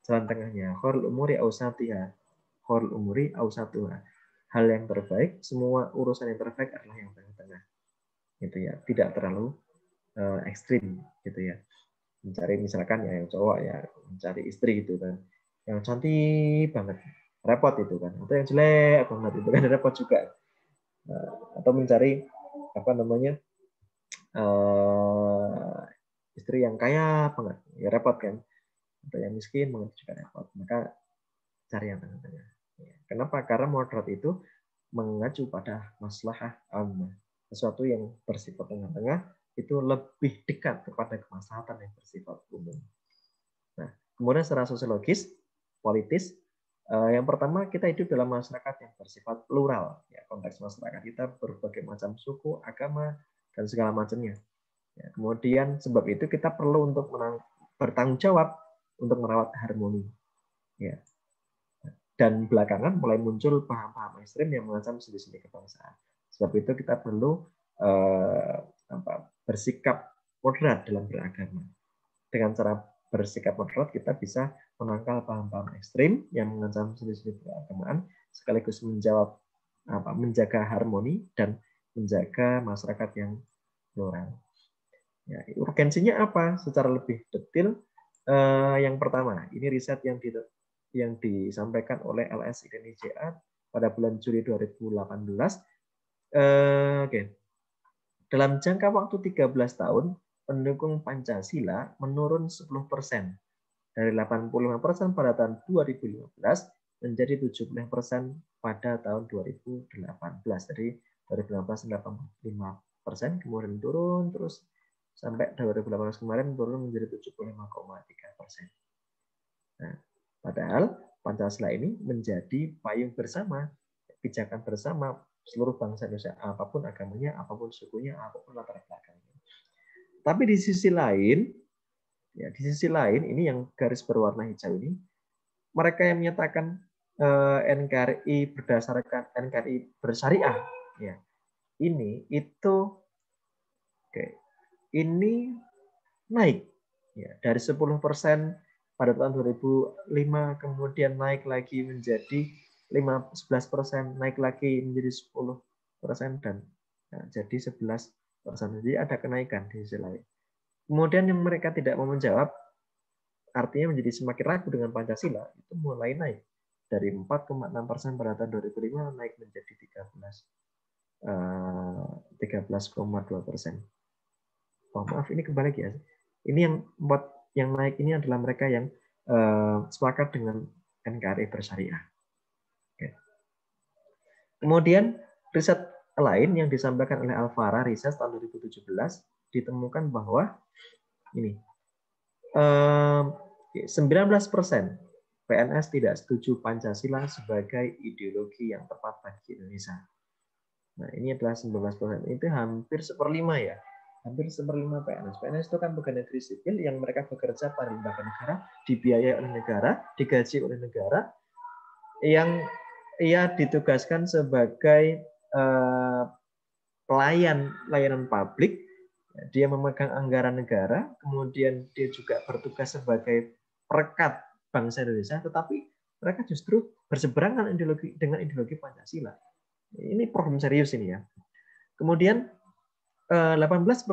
E: jalan tengahnya. Khairul umuri awsatiha. Khairul umuri awsatuha. Hal yang terbaik, semua urusan yang terbaik adalah yang tengah-tengah. Gitu ya. Tidak terlalu ekstrim gitu ya. Mencari misalkan ya yang cowok ya mencari istri gitu kan, yang cantik banget repot itu kan, atau yang jelek banget itu kan repot juga. Atau mencari apa namanya istri yang kaya banget ya repot kan, atau yang miskin banget juga repot. Maka cari yang tengah-tengah. Kenapa? Karena moderat itu mengacu pada maslahah ammah, sesuatu yang bersifat tengah-tengah itu lebih dekat kepada kemaslahatan yang bersifat umum. Nah, kemudian secara sosiologis, politis, yang pertama kita hidup dalam masyarakat yang bersifat plural. Ya, konteks masyarakat kita berbagai macam suku, agama, dan segala macamnya. Ya, kemudian sebab itu kita perlu untuk bertanggung jawab untuk merawat harmoni. Ya. Dan belakangan mulai muncul paham-paham ekstrem yang mengancam sendi-sendi kebangsaan. Sebab itu kita perlu bersikap moderat dalam beragama. Dengan cara bersikap moderat kita bisa menangkal paham-paham ekstrim yang mengancam sendi-sendi keagamaan, sekaligus menjaga harmoni dan menjaga masyarakat yang plural. Ya, urgensinya apa? Secara lebih detail, yang pertama, ini riset yang disampaikan oleh LSI dan IJA pada bulan Juli 2018. Dalam jangka waktu 13 tahun, pendukung Pancasila menurun 10%. Dari 85% pada tahun 2015 menjadi 70% pada tahun 2018. Dari 2018 85%, kemudian turun terus sampai 2018 kemarin turun menjadi 75,3%. Nah, padahal Pancasila ini menjadi payung bersama, pijakan bersama seluruh bangsa Indonesia, apapun agamanya, apapun sukunya, apapun latar belakangnya. Tapi di sisi lain, ini yang garis berwarna hijau ini, mereka yang menyatakan NKRI berdasarkan NKRI bersyariah, ya, ini naik, ya, dari 10% pada tahun 2005, kemudian naik lagi menjadi 11%, naik lagi menjadi 10%, dan jadi 11%. Jadi ada kenaikan di sisi lain. Kemudian yang mereka tidak mau menjawab, artinya menjadi semakin ragu dengan Pancasila, itu mulai naik. Dari 4,6% pada tahun 2005 naik menjadi 13,2%. Oh, maaf, ini kembali ya. Ini yang naik ini adalah mereka yang sepakat dengan NKRI bersyariah. Oke. Kemudian riset lain yang disampaikan oleh Alvara riset tahun 2017 ditemukan bahwa ini 19% PNS tidak setuju Pancasila sebagai ideologi yang tepat bagi Indonesia. Nah, ini adalah 19%. Itu hampir 1/5 ya. Hampir 1/5 PNS. PNS itu kan pegawai negeri sipil yang mereka bekerja pada lembaga negara, dibiayai oleh negara, digaji oleh negara, yang ia ditugaskan sebagai layanan publik. Dia memegang anggaran negara, kemudian dia juga bertugas sebagai perekat bangsa Indonesia, tetapi mereka justru berseberangan dengan ideologi Pancasila. Ini problem serius ini ya. Kemudian 18%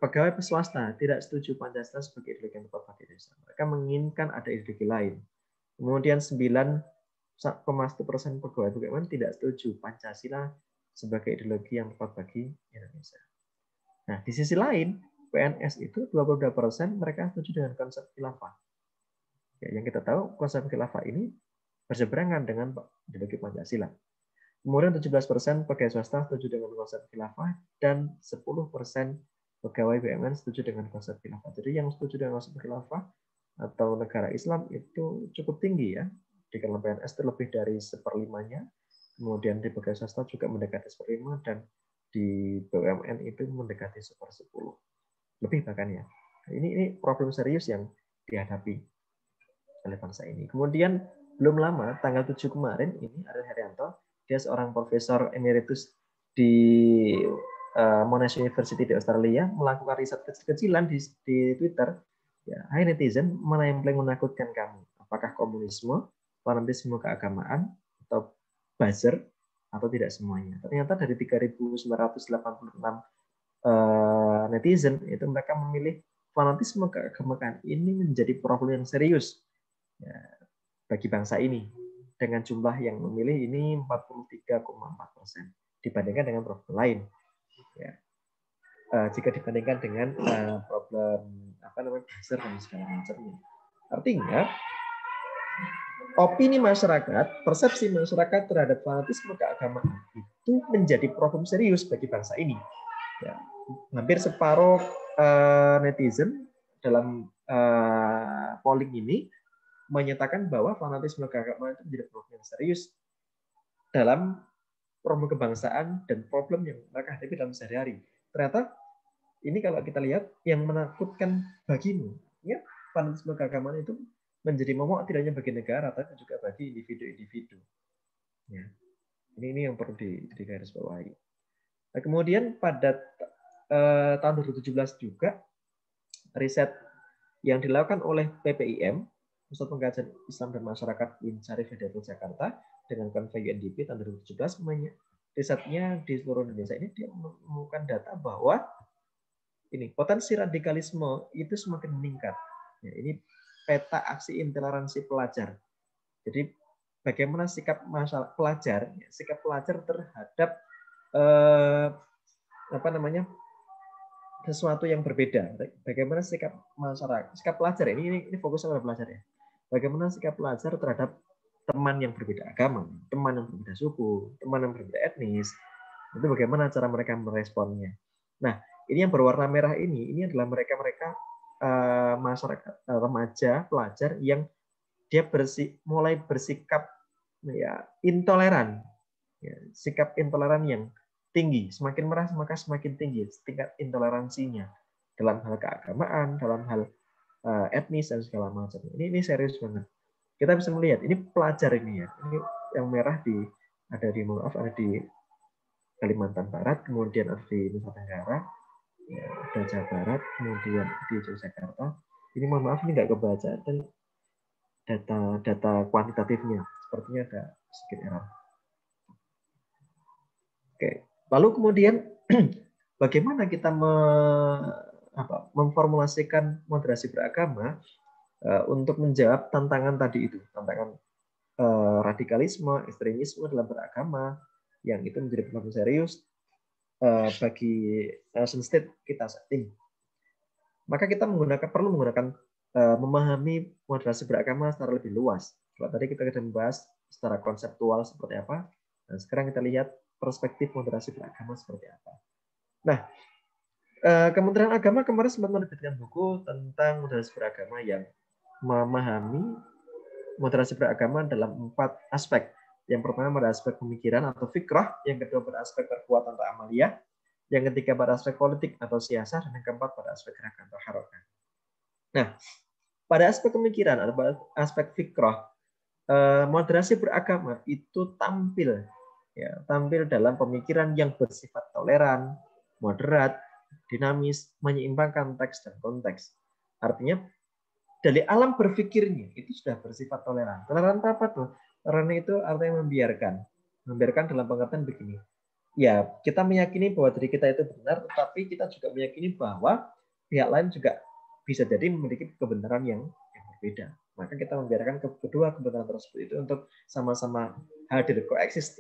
E: pegawai swasta tidak setuju Pancasila sebagai ideologi yang tepat bagi Indonesia. Mereka menginginkan ada ideologi lain. Kemudian 9,1% pegawai BUMN tidak setuju Pancasila sebagai ideologi yang tepat bagi Indonesia. Nah, di sisi lain, PNS itu 22% mereka setuju dengan konsep khilafah. Ya, yang kita tahu konsep khilafah ini berseberangan dengan ideologi Pancasila. Kemudian 17% pegawai swasta setuju dengan konsep khilafah dan 10% pegawai BUMN setuju dengan konsep khilafah. Jadi yang setuju dengan konsep khilafah atau negara Islam itu cukup tinggi ya. Di kalangan PNS itu lebih dari 1/5-nya. Kemudian di pegawai swasta juga mendekati 1/5 dan di BUMN itu mendekati 1/10. Lebih bahkan ya. Ini problem serius yang dihadapi oleh bangsa ini. Kemudian belum lama, tanggal 7 kemarin, ini Ariel Haryanto, dia seorang profesor emeritus di Monash University di Australia, melakukan riset kecil-kecilan di Twitter. Ya, hai netizen, mana yang paling menakutkan kamu? Apakah komunisme, fanatisme keagamaan, atau buzzer, atau tidak semuanya? Ternyata dari 3.986 netizen, itu mereka memilih fanatisme keagamaan ini menjadi problem yang serius ya, bagi bangsa ini. Dengan jumlah yang memilih ini 43,4% dibandingkan dengan problem lain. Ya. Jika dibandingkan dengan problem buzzer dan segala macamnya. Artinya opini masyarakat, persepsi masyarakat terhadap fanatisme keagamaan itu menjadi problem serius bagi bangsa ini. Ya, hampir separuh netizen dalam polling ini menyatakan bahwa fanatisme keagamaan itu menjadi problem yang serius dalam problem kebangsaan dan problem yang mereka hadapi dalam sehari-hari. Ternyata ini kalau kita lihat yang menakutkan bagimu, ya fanatisme keagamaan itu menjadi momok tidak hanya bagi negara tapi juga bagi individu-individu. Ya. Ini yang perlu digarisbawahi. Nah, kemudian pada tahun 2017 juga riset yang dilakukan oleh PPIM, Pusat Pengkajian Islam dan Masyarakat UIN Syarif Hidayatullah Jakarta dengan Konvei UNDP tahun 2017, risetnya di seluruh Indonesia ini dia menemukan data bahwa ini potensi radikalisme itu semakin meningkat. Ya, ini peta aksi intoleransi pelajar. Jadi bagaimana sikap pelajar terhadap sesuatu yang berbeda. Bagaimana sikap masyarakat, sikap pelajar ini fokusnya pada pelajar ya. Bagaimana sikap pelajar terhadap teman yang berbeda agama, teman yang berbeda suku, teman yang berbeda etnis. Itu bagaimana cara mereka meresponnya. Nah, ini yang berwarna merah ini adalah mereka masyarakat remaja, pelajar yang dia mulai bersikap ya intoleran. Ya, sikap intoleran yang tinggi, semakin merah maka semakin tinggi tingkat intoleransinya dalam hal keagamaan, dalam hal etnis dan segala macam. Ini serius banget. Kita bisa melihat ini pelajar ini ya. Ini yang merah ada di Kalimantan Barat, kemudian ada di Nusa Tenggara, ya, ada Jawa Barat, kemudian di Yogyakarta. Ini mohon maaf ini nggak kebaca dan data kuantitatifnya sepertinya ada sedikit error. Oke. Lalu kemudian bagaimana kita memformulasikan moderasi beragama untuk menjawab tantangan tadi itu, tantangan radikalisme, ekstremisme dalam beragama yang itu menjadi problem serius bagi nation state kita saat ini. Maka kita perlu menggunakan memahami moderasi beragama secara lebih luas. Kalau tadi kita sudah membahas secara konseptual seperti apa, dan sekarang kita lihat perspektif moderasi beragama seperti apa. Nah, Kementerian Agama kemarin sempat menerbitkan buku tentang moderasi beragama yang memahami moderasi beragama dalam 4 aspek. Yang pertama pada aspek pemikiran atau fikrah, yang kedua pada aspek perbuatan atau amaliyah, yang ketiga pada aspek politik atau siasat, dan yang keempat pada aspek gerakan atau harokat. Nah, pada aspek pemikiran atau pada aspek fikrah, moderasi beragama itu tampil dalam pemikiran yang bersifat toleran, moderat, dinamis, menyeimbangkan teks dan konteks. Artinya dari alam berpikirnya itu sudah bersifat toleran. Toleran apa tuh? Toleran itu artinya membiarkan dalam pengertian begini. Ya, kita meyakini bahwa diri kita itu benar, tetapi kita juga meyakini bahwa pihak lain juga bisa jadi memiliki kebenaran yang berbeda. Maka kita membiarkan kedua kebenaran tersebut itu untuk sama-sama hadir, koeksis,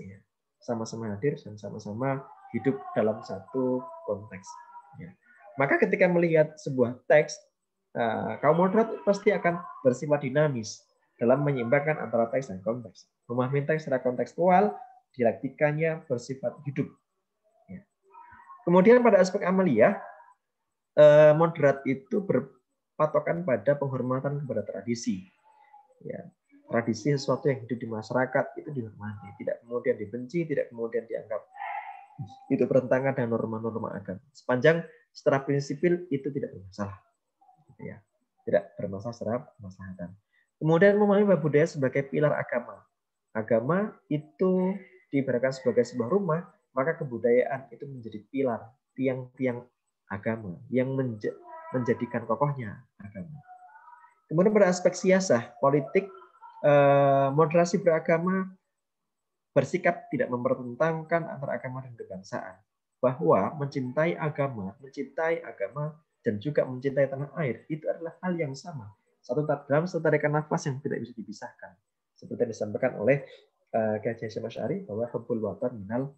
E: sama-sama hadir dan sama-sama hidup dalam satu konteks. Ya. Maka ketika melihat sebuah teks, kaum moderat pasti akan bersifat dinamis dalam menyeimbangkan antara teks dan konteks. Memahami teks secara kontekstual, dialektikanya bersifat hidup. Ya. Kemudian pada aspek amaliyah, moderat itu berpatokan pada penghormatan kepada tradisi. Ya. Tradisi sesuatu yang hidup di masyarakat itu dihormati, tidak kemudian dibenci, tidak kemudian dianggap itu bertentangan dengan norma-norma agama. Sepanjang secara prinsipil itu tidak bermasalah. Ya. Tidak bermasalah secara kemaslahatan. Kemudian memahami bahwa budaya sebagai pilar agama. Agama itu diibaratkan sebagai sebuah rumah, maka kebudayaan itu menjadi pilar, tiang-tiang agama yang menjadikan kokohnya agama. Kemudian pada aspek siasah, politik, moderasi beragama bersikap tidak mempertentangkan antara agama dan kebangsaan. Bahwa mencintai agama dan juga mencintai tanah air itu adalah hal yang sama. Dalam satu tarikan nafas yang tidak bisa dipisahkan. Seperti yang disampaikan oleh Kiai Hasyim Asy'ari bahwa hubbul watan minal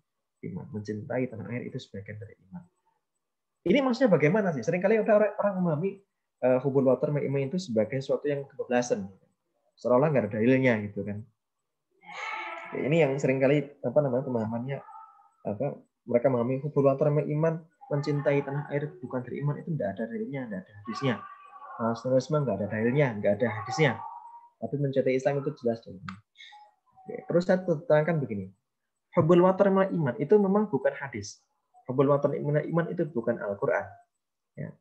E: iman. Mencintai tanah air itu sebagian dari iman. Ini maksudnya bagaimana sih? Seringkali orang memahami hubbul watan minal iman itu sebagai sesuatu yang kebablasan. Seolah-olah nggak ada dalilnya gitu kan. Ini yang seringkali pemahamannya mereka memahami hubbul watan minal iman, mencintai tanah air bukan dari iman, itu tidak ada dalilnya, tidak ada hadisnya. Nasionalisme nggak ada dalilnya, nggak ada hadisnya. Tapi mencintai Islam itu jelas dalilnya. Terus saya terangkan begini, hubbul watan minal iman itu memang bukan hadis. Hubbul watan minal iman itu bukan Al-Quran. Ya.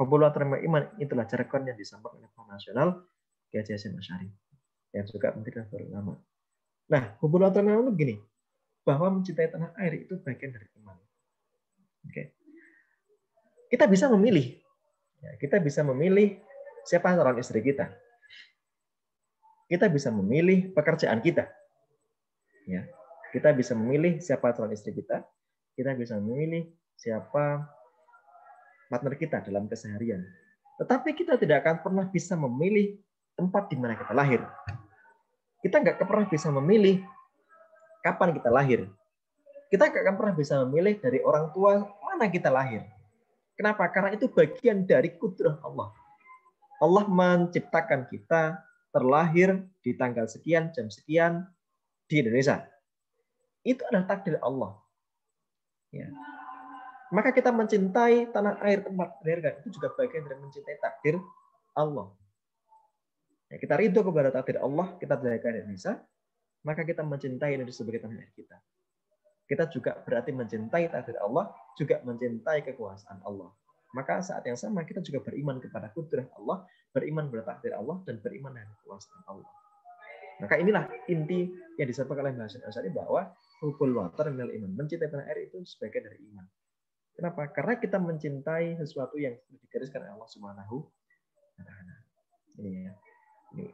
E: Hubbul watan minal iman itulah jargon yang disampaikan oleh Pak Nasional Kiai Hasyim Asy'ari yang juga Menteri Nahdlatul Ulama. Nah, hubbul watan minal iman itu begini, bahwa mencintai tanah air itu bagian dari iman. Oke. Kita bisa memilih. Ya, kita bisa memilih siapa calon istri kita. Kita bisa memilih pekerjaan kita. Ya. Kita bisa memilih siapa calon istri kita. Kita bisa memilih siapa partner kita dalam keseharian. Tetapi kita tidak akan pernah bisa memilih tempat di mana kita lahir. Kita nggak pernah bisa memilih kapan kita lahir. Kita nggak akan pernah bisa memilih dari orang tua mana kita lahir. Kenapa? Karena itu bagian dari kudrah Allah. Allah menciptakan kita terlahir di tanggal sekian, jam sekian di Indonesia. Itu adalah takdir Allah. Ya. Maka kita mencintai tanah air tempat dilahirkan itu juga bagian dari mencintai takdir Allah. Ya, kita ridho kepada takdir Allah, kita dilahirkan di Indonesia, maka kita mencintai Indonesia sebagai tanah air kita. Kita juga berarti mencintai takdir Allah, juga mencintai kekuasaan Allah. Maka saat yang sama kita juga beriman kepada kudrah Allah, beriman kepada takdir Allah, dan beriman dengan kekuasaan Allah. Maka inilah inti yang disampaikan oleh Mbah Hasyim Asy'ari bahwa hubbul watan minal iman, mencintai tanah air itu sebagian dari iman. Kenapa? Karena kita mencintai sesuatu yang digariskan oleh Allah Subhanahu wa Ta'ala. Ini ya. Ini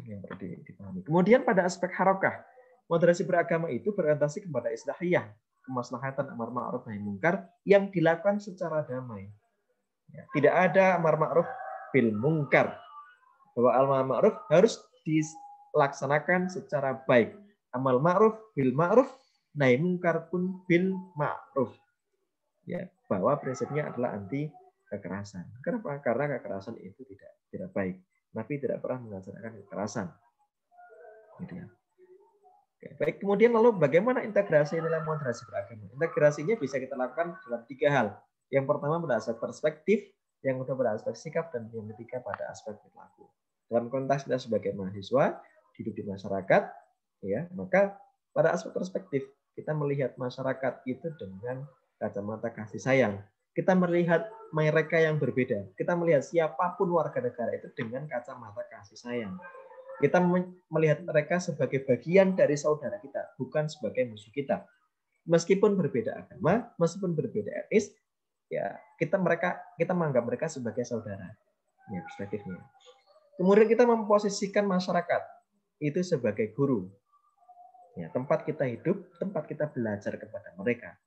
E: yang perlu dipahami. Kemudian pada aspek harokah, moderasi beragama itu berorientasi kepada islahiyah, kemaslahatan amar ma'ruf nahi mungkar yang dilakukan secara damai. Ya, tidak ada amar ma'ruf bil mungkar. Bahwa amar ma'ruf harus dilaksanakan secara baik. Amal ma'ruf bil ma'ruf, nahi mungkar pun bil ma'ruf. Ya, bahwa prinsipnya adalah anti kekerasan. Kenapa? Karena kekerasan itu tidak baik. Nabi tidak pernah melaksanakan kekerasan. Gitu ya. Oke, baik, kemudian lalu bagaimana integrasi dalam moderasi beragama? Integrasinya bisa kita lakukan dalam 3 hal. Yang pertama pada aspek perspektif, yang kedua pada aspek sikap, dan yang ketiga pada aspek perilaku. Dalam konteks kita sebagai mahasiswa hidup di masyarakat, ya, maka pada aspek perspektif kita melihat masyarakat itu dengan kacamata kasih sayang. Kita melihat mereka yang berbeda. Kita melihat siapapun warga negara itu dengan kacamata kasih sayang. Kita melihat mereka sebagai bagian dari saudara kita, bukan sebagai musuh kita. Meskipun berbeda agama, meskipun berbeda etnis, ya kita menganggap mereka sebagai saudara. Ya, perspektifnya. Kemudian kita memposisikan masyarakat itu sebagai guru. Ya, tempat kita hidup, tempat kita belajar kepada mereka.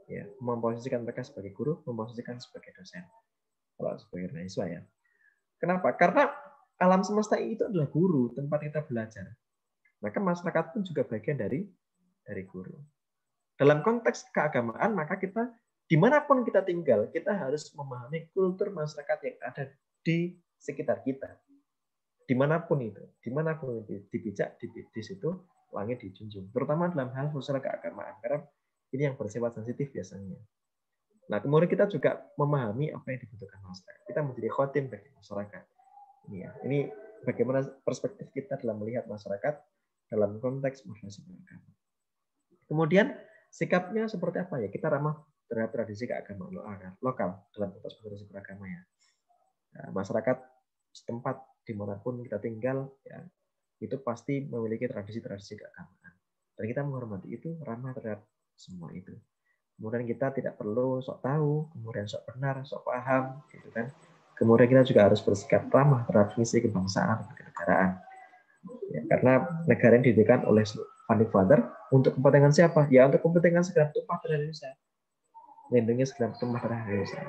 E: Ya, memposisikan mereka sebagai guru, memposisikan sebagai dosen. Kalau sebagai mahasiswa ya. Kenapa? Karena alam semesta itu adalah guru, tempat kita belajar. Maka masyarakat pun juga bagian dari guru. Dalam konteks keagamaan, maka kita dimanapun kita tinggal, kita harus memahami kultur masyarakat yang ada di sekitar kita. Dimanapun itu dipijak, di situ langit dijunjung. Terutama dalam hal sosial keagamaan, karena ini yang bersifat sensitif biasanya. Nah, kemudian kita juga memahami apa yang dibutuhkan masyarakat. Kita menjadi khotim bagi masyarakat. Ini bagaimana perspektif kita dalam melihat masyarakat dalam konteks moderasi beragama. Kemudian sikapnya seperti apa ya? Kita ramah terhadap tradisi keagamaan lokal dalam konteks moderasi beragama ya. Nah, masyarakat setempat dimanapun kita tinggal ya, itu pasti memiliki tradisi-tradisi keagamaan. Dan kita menghormati itu, ramah terhadap semua itu. Kemudian kita tidak perlu sok tahu, kemudian sok benar, sok paham, gitu kan. Kemudian kita juga harus bersikap ramah terhadap misi kebangsaan dan kenegaraan. Ya, karena negara yang didirikan oleh founding father untuk kepentingan siapa? Ya untuk kepentingan segenap tumpah darah Indonesia. Melindungi segenap tumpah darah Indonesia.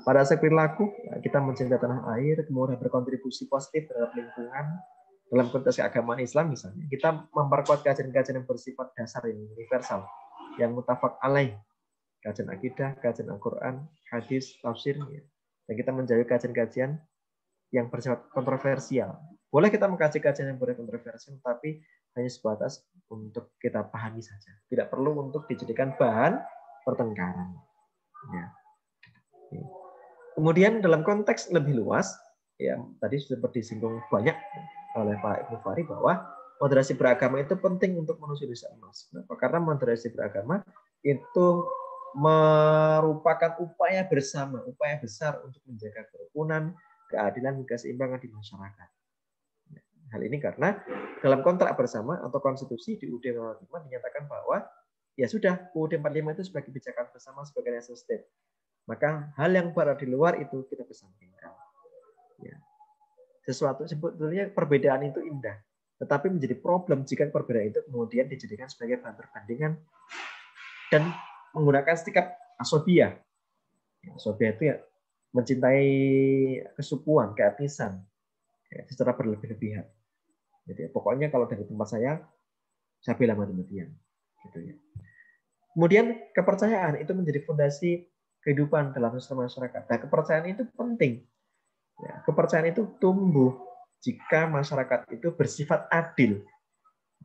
E: Pada aspek perilaku, kita mencintai tanah air, kemudian berkontribusi positif terhadap lingkungan. Dalam konteks keagamaan Islam misalnya, kita memperkuat kajian-kajian yang bersifat dasar yang universal, yang mutafak alaih, kajian akidah, kajian Al-Quran, hadis, tafsir, dan kita menjauhi kajian-kajian yang bersifat kontroversial. Boleh kita mengkaji kajian yang kontroversial, tapi hanya sebatas untuk kita pahami saja. Tidak perlu untuk dijadikan bahan pertengkaran. Ya. Kemudian dalam konteks lebih luas, ya tadi sudah disinggung banyak oleh Pak Ibnu Fahri bahwa moderasi beragama itu penting untuk menuju Indonesia emas. Kenapa? Karena moderasi beragama itu merupakan upaya bersama, upaya besar untuk menjaga kerukunan, keadilan, dan keseimbangan di masyarakat. Hal ini karena dalam kontrak bersama atau konstitusi di UUD 45 dinyatakan bahwa ya sudah UUD 45 itu sebagai kebijakan bersama sebagai national state. Maka hal yang berada di luar itu kita kesampingkan. Ya. Sesuatu sebetulnya perbedaan itu indah, tetapi menjadi problem jika perbedaan itu kemudian dijadikan sebagai bahan perbandingan dan menggunakan sikap asobiah. Asobiah itu ya mencintai kesukuan, keetnisan ya, secara berlebih-lebihan. Jadi pokoknya kalau dari tempat saya bela mati-matian. Gitu ya. Kemudian kepercayaan itu menjadi fondasi kehidupan dalam sosial masyarakat. Nah, kepercayaan itu penting. Ya, kepercayaan itu tumbuh jika masyarakat itu bersifat adil.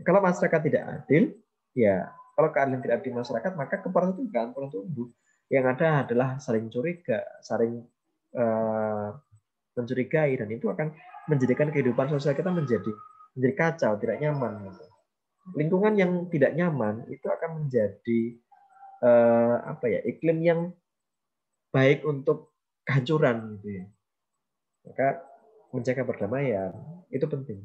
E: Kalau masyarakat tidak adil, ya kalau keadilan tidak adil di masyarakat, maka kepercayaan itu tidak akan tumbuh. Yang ada adalah saling curiga, saling mencurigai, dan itu akan menjadikan kehidupan sosial kita menjadi kacau, tidak nyaman. Lingkungan yang tidak nyaman itu akan menjadi iklim yang baik untuk kehancuran, gitu ya. Maka menjaga perdamaian itu penting.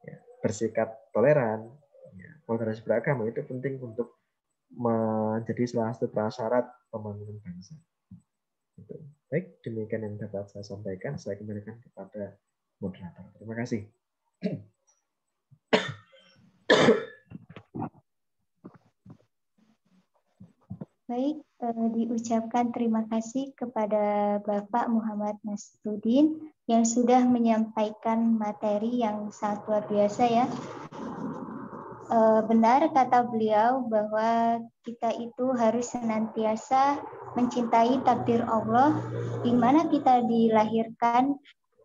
E: Ya, bersikap toleran, ya, moderasi beragama itu penting untuk menjadi salah satu prasyarat pembangunan bangsa. Gitu. Baik, demikian yang dapat saya sampaikan. Saya kembalikan kepada moderator. Terima kasih.
C: Baik, diucapkan terima kasih kepada Bapak Muhammad Nasruddin yang sudah menyampaikan materi yang sangat luar biasa ya. Benar kata beliau bahwa kita itu harus senantiasa mencintai takdir Allah, di mana kita dilahirkan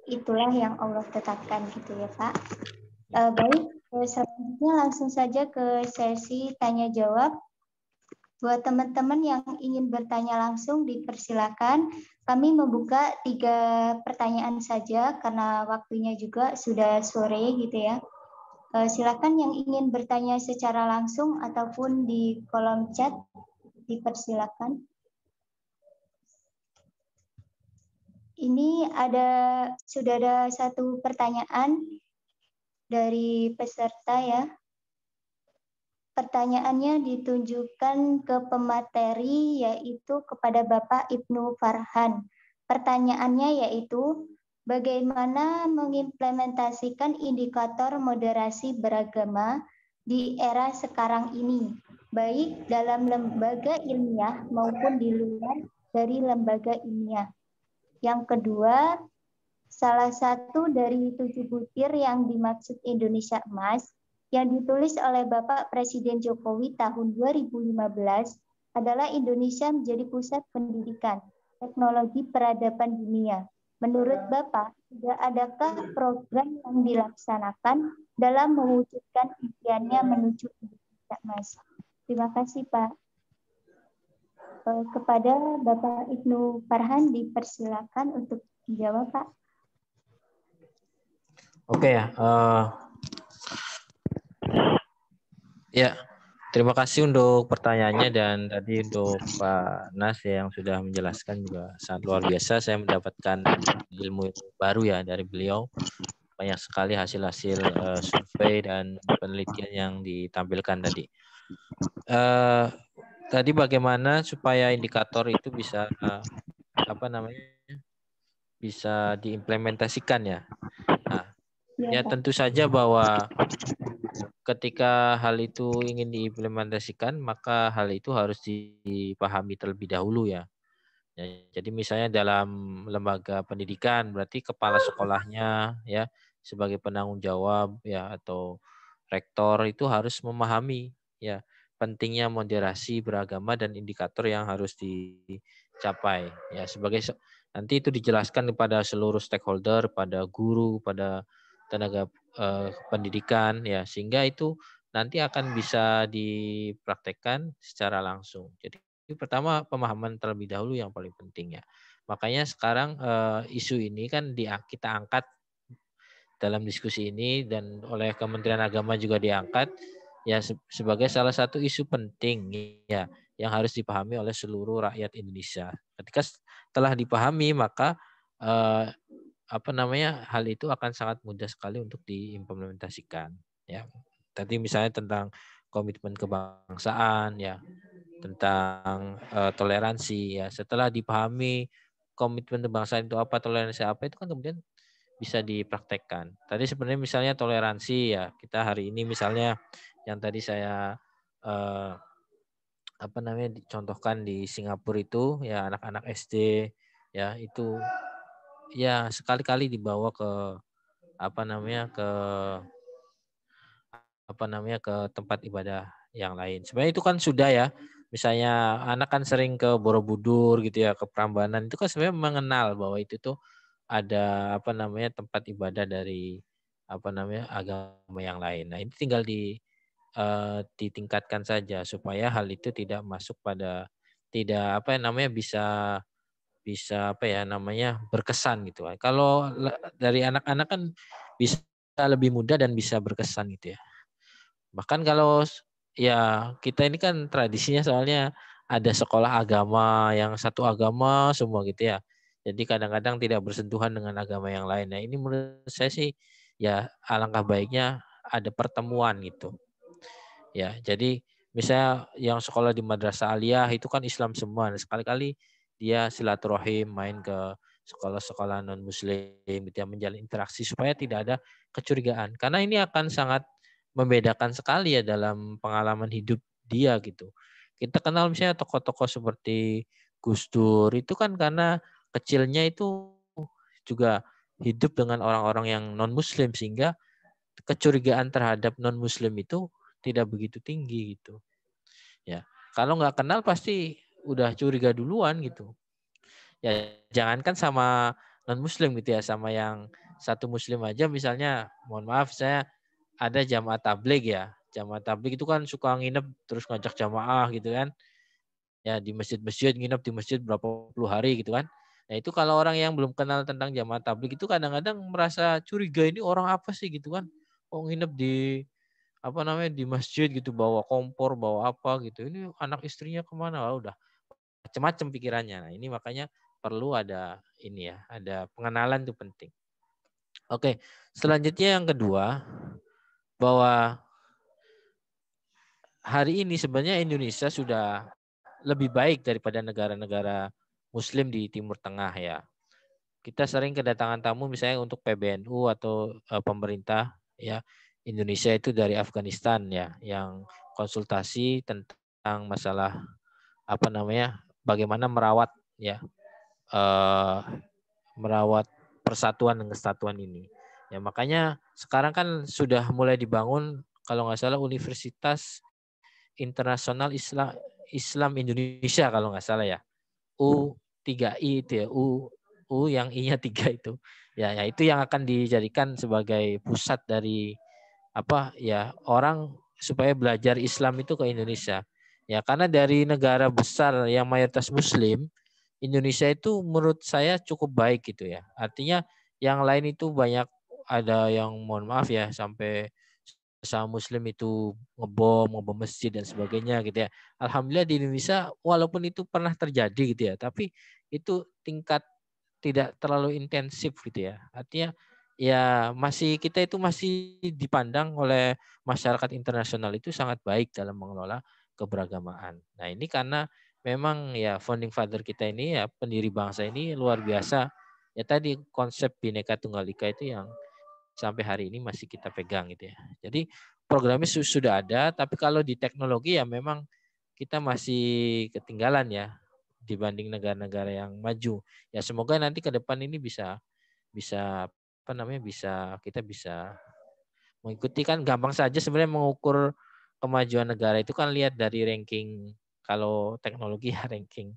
C: itulah yang Allah tetapkan gitu ya Pak. Baik, selanjutnya langsung saja ke sesi tanya jawab. Buat teman-teman yang ingin bertanya langsung dipersilakan. Kami membuka 3 pertanyaan saja karena waktunya juga sudah sore gitu ya. Silakan yang ingin bertanya secara langsung ataupun di kolom chat dipersilakan. Ini sudah ada 1 pertanyaan dari peserta ya. Pertanyaannya ditunjukkan ke pemateri yaitu kepada Bapak Ibnu Farhan. Pertanyaannya yaitu bagaimana mengimplementasikan indikator moderasi beragama di era sekarang ini, baik dalam lembaga ilmiah maupun di luar dari lembaga ilmiah. Yang kedua, salah satu dari 7 butir yang dimaksud Indonesia Emas yang ditulis oleh Bapak Presiden Jokowi tahun 2015 adalah Indonesia menjadi pusat pendidikan, teknologi peradaban dunia. Menurut Bapak, sudah adakah program yang dilaksanakan dalam mewujudkan impiannya menuju Indonesia Emas? Terima kasih, Pak. Kepada Bapak Ibnu Farhan dipersilakan untuk menjawab, Pak.
B: Oke ya. Ya, terima kasih untuk pertanyaannya dan tadi untuk Pak Nas yang sudah menjelaskan juga sangat luar biasa. Saya mendapatkan ilmu baru ya dari beliau. Banyak sekali hasil-hasil survei dan penelitian yang ditampilkan tadi. Tadi bagaimana supaya indikator itu bisa bisa diimplementasikan ya. Nah, ya tentu saja bahwa ketika hal itu ingin diimplementasikan, maka hal itu harus dipahami terlebih dahulu ya. Jadi misalnya dalam lembaga pendidikan berarti kepala sekolahnya ya sebagai penanggung jawab ya atau rektor itu harus memahami ya pentingnya moderasi beragama dan indikator yang harus dicapai ya sebagai nanti itu dijelaskan kepada seluruh stakeholder, pada guru, pada tenaga pendidikan ya sehingga itu nanti akan bisa dipraktekkan secara langsung. Jadi pertama pemahaman terlebih dahulu yang paling penting ya. Makanya sekarang isu ini kan kita angkat dalam diskusi ini dan oleh Kementerian Agama juga diangkat ya sebagai salah satu isu penting ya yang harus dipahami oleh seluruh rakyat Indonesia. Ketika telah dipahami maka hal itu akan sangat mudah sekali untuk diimplementasikan ya. Tadi misalnya tentang komitmen kebangsaan ya, tentang toleransi ya. Setelah dipahami komitmen kebangsaan itu apa, toleransi apa itu kan kemudian bisa dipraktekkan. Tadi sebenarnya misalnya toleransi ya, kita hari ini misalnya yang tadi saya dicontohkan di Singapura itu ya anak-anak SD ya itu ya sekali-kali dibawa ke ke tempat ibadah yang lain. Sebenarnya itu kan sudah ya. Misalnya anak kan sering ke Borobudur gitu ya, ke Prambanan itu kan sebenarnya mengenal bahwa itu tuh ada tempat ibadah dari agama yang lain. Nah, ini tinggal ditingkatkan saja supaya hal itu tidak masuk pada bisa berkesan gitu. Kalau dari anak-anak kan bisa lebih mudah dan bisa berkesan gitu ya. Bahkan kalau ya kita ini kan tradisinya soalnya ada sekolah agama yang satu agama semua gitu ya. Jadi kadang-kadang tidak bersentuhan dengan agama yang lain. Nah ini menurut saya sih ya alangkah baiknya ada pertemuan gitu. Ya jadi misalnya yang sekolah di Madrasah Aliyah itu kan Islam semua. Nah, sekali-kali dia silaturahim main ke sekolah-sekolah non Muslim gitu ya, menjalin interaksi supaya tidak ada kecurigaan. Karena ini akan sangat membedakan sekali ya dalam pengalaman hidup dia gitu. Kita kenal misalnya tokoh-tokoh seperti Gus Dur itu kan karena kecilnya itu juga hidup dengan orang-orang yang non Muslim sehingga kecurigaan terhadap non Muslim itu tidak begitu tinggi gitu. Ya, kalau nggak kenal pasti udah curiga duluan gitu. Ya, jangankan sama non Muslim gitu ya, sama yang satu Muslim aja misalnya, mohon maaf saya ada jamaah tabligh ya. Jamaah tabligh itu kan suka nginep terus ngajak jamaah gitu kan. Ya di masjid-masjid nginep di masjid berapa puluh hari gitu kan. Nah itu kalau orang yang belum kenal tentang jamaah tabligh itu kadang-kadang merasa curiga ini orang apa sih gitu kan. Oh nginep di di masjid gitu bawa kompor bawa apa gitu. Ini anak istrinya kemana? Oh, udah macam-macam pikirannya. Nah ini makanya perlu ada ini ya, ada pengenalan itu penting. Oke, selanjutnya yang kedua bahwa hari ini sebenarnya Indonesia sudah lebih baik daripada negara-negara Muslim di Timur Tengah ya. Kita sering kedatangan tamu misalnya untuk PBNU atau pemerintah ya Indonesia itu dari Afghanistan ya yang konsultasi tentang masalah bagaimana merawat merawat persatuan dan kesatuan ini. Ya makanya sekarang kan sudah mulai dibangun kalau nggak salah Universitas Internasional Islam Indonesia kalau nggak salah ya. U3I itu ya, U yang I-nya 3 itu. Ya, itu yang akan dijadikan sebagai pusat dari apa ya, orang supaya belajar Islam itu ke Indonesia. Ya, karena dari negara besar yang mayoritas muslim, Indonesia itu menurut saya cukup baik gitu ya. Artinya yang lain itu banyak, ada yang mohon maaf ya sampai sesama muslim itu ngebom masjid dan sebagainya gitu ya. Alhamdulillah di Indonesia walaupun itu pernah terjadi gitu ya, tapi itu tingkat tidak terlalu intensif gitu ya. Artinya ya kita itu masih dipandang oleh masyarakat internasional itu sangat baik dalam mengelola keberagamaan. Nah, ini karena memang ya founding father kita ini ya, pendiri bangsa ini luar biasa. Ya tadi konsep Bhinneka Tunggal Ika itu yang sampai hari ini masih kita pegang gitu ya. Jadi programnya sudah ada, tapi kalau di teknologi ya memang kita masih ketinggalan ya dibanding negara-negara yang maju. Ya semoga nanti ke depan ini bisa apa namanya, kita bisa mengikuti. Kan gampang saja sebenarnya mengukur kemajuan negara itu kan lihat dari ranking, kalau teknologi ya ranking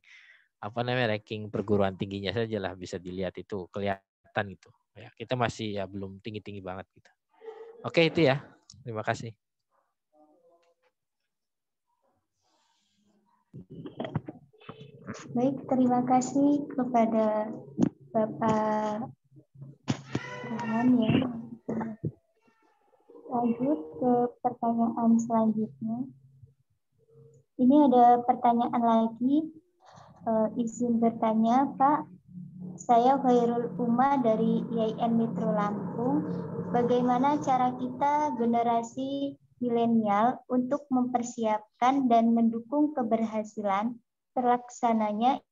B: apa namanya, ranking perguruan tingginya saja lah bisa dilihat, itu kelihatan gitu. Ya, kita masih ya belum tinggi-tinggi banget gitu. Oke, itu ya. Terima kasih.
C: Baik, terima kasih kepada Bapak Rahman ya. Lanjut ke pertanyaan selanjutnya. Ini ada pertanyaan lagi. Izin bertanya, Pak. Saya Khairul Umma dari IAIN Metro Lampung. Bagaimana cara kita generasi milenial untuk mempersiapkan dan mendukung keberhasilan terlaksananya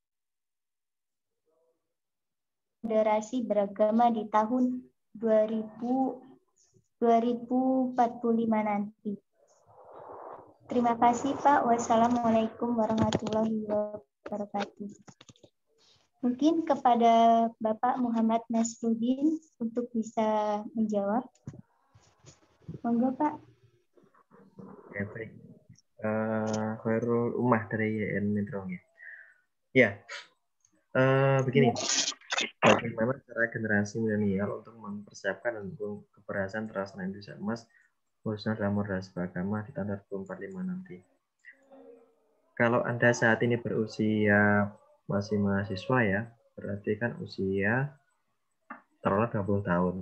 C: moderasi beragama di tahun 2045 nanti? Terima kasih, Pak. Wassalamualaikum warahmatullahi wabarakatuh. Mungkin kepada Bapak Muhammad Nasruddin untuk bisa menjawab. Monggo, Pak.
E: Ya, baik. Khairul Ummah dari IAIN Metro. Ya, begini. Bagaimana cara generasi milenial untuk mempersiapkan dan mendukung keberhasilan terlaksananya Indonesia Emas khususnya dalam moderasi beragama di tahun 2045 nanti. Kalau Anda saat ini berusia masih mahasiswa ya, berarti kan usia taruhlah 20 tahun.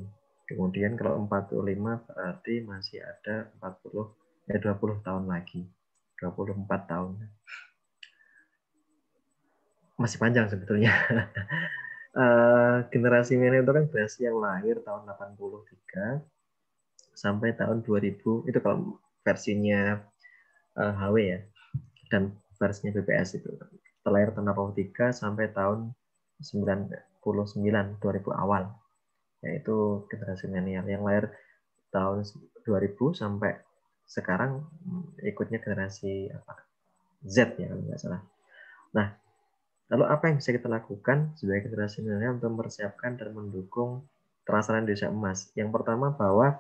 E: Kemudian kalau 45 berarti masih ada 20 tahun lagi. 24 tahun. Masih panjang sebetulnya. Generasi milenial itu kan generasi yang lahir tahun 83 sampai tahun 2000, itu kalau versinya HW ya, dan versinya BPS itu terlahir tahun 83 sampai tahun 99, 2000 awal, yaitu generasi milenial. Yang lahir tahun 2000 sampai sekarang ikutnya generasi Z ya kalau nggak salah. Nah, lalu apa yang bisa kita lakukan sebagai generasi milenial untuk mempersiapkan dan mendukung terlaksanaan Indonesia Emas? Yang pertama bahwa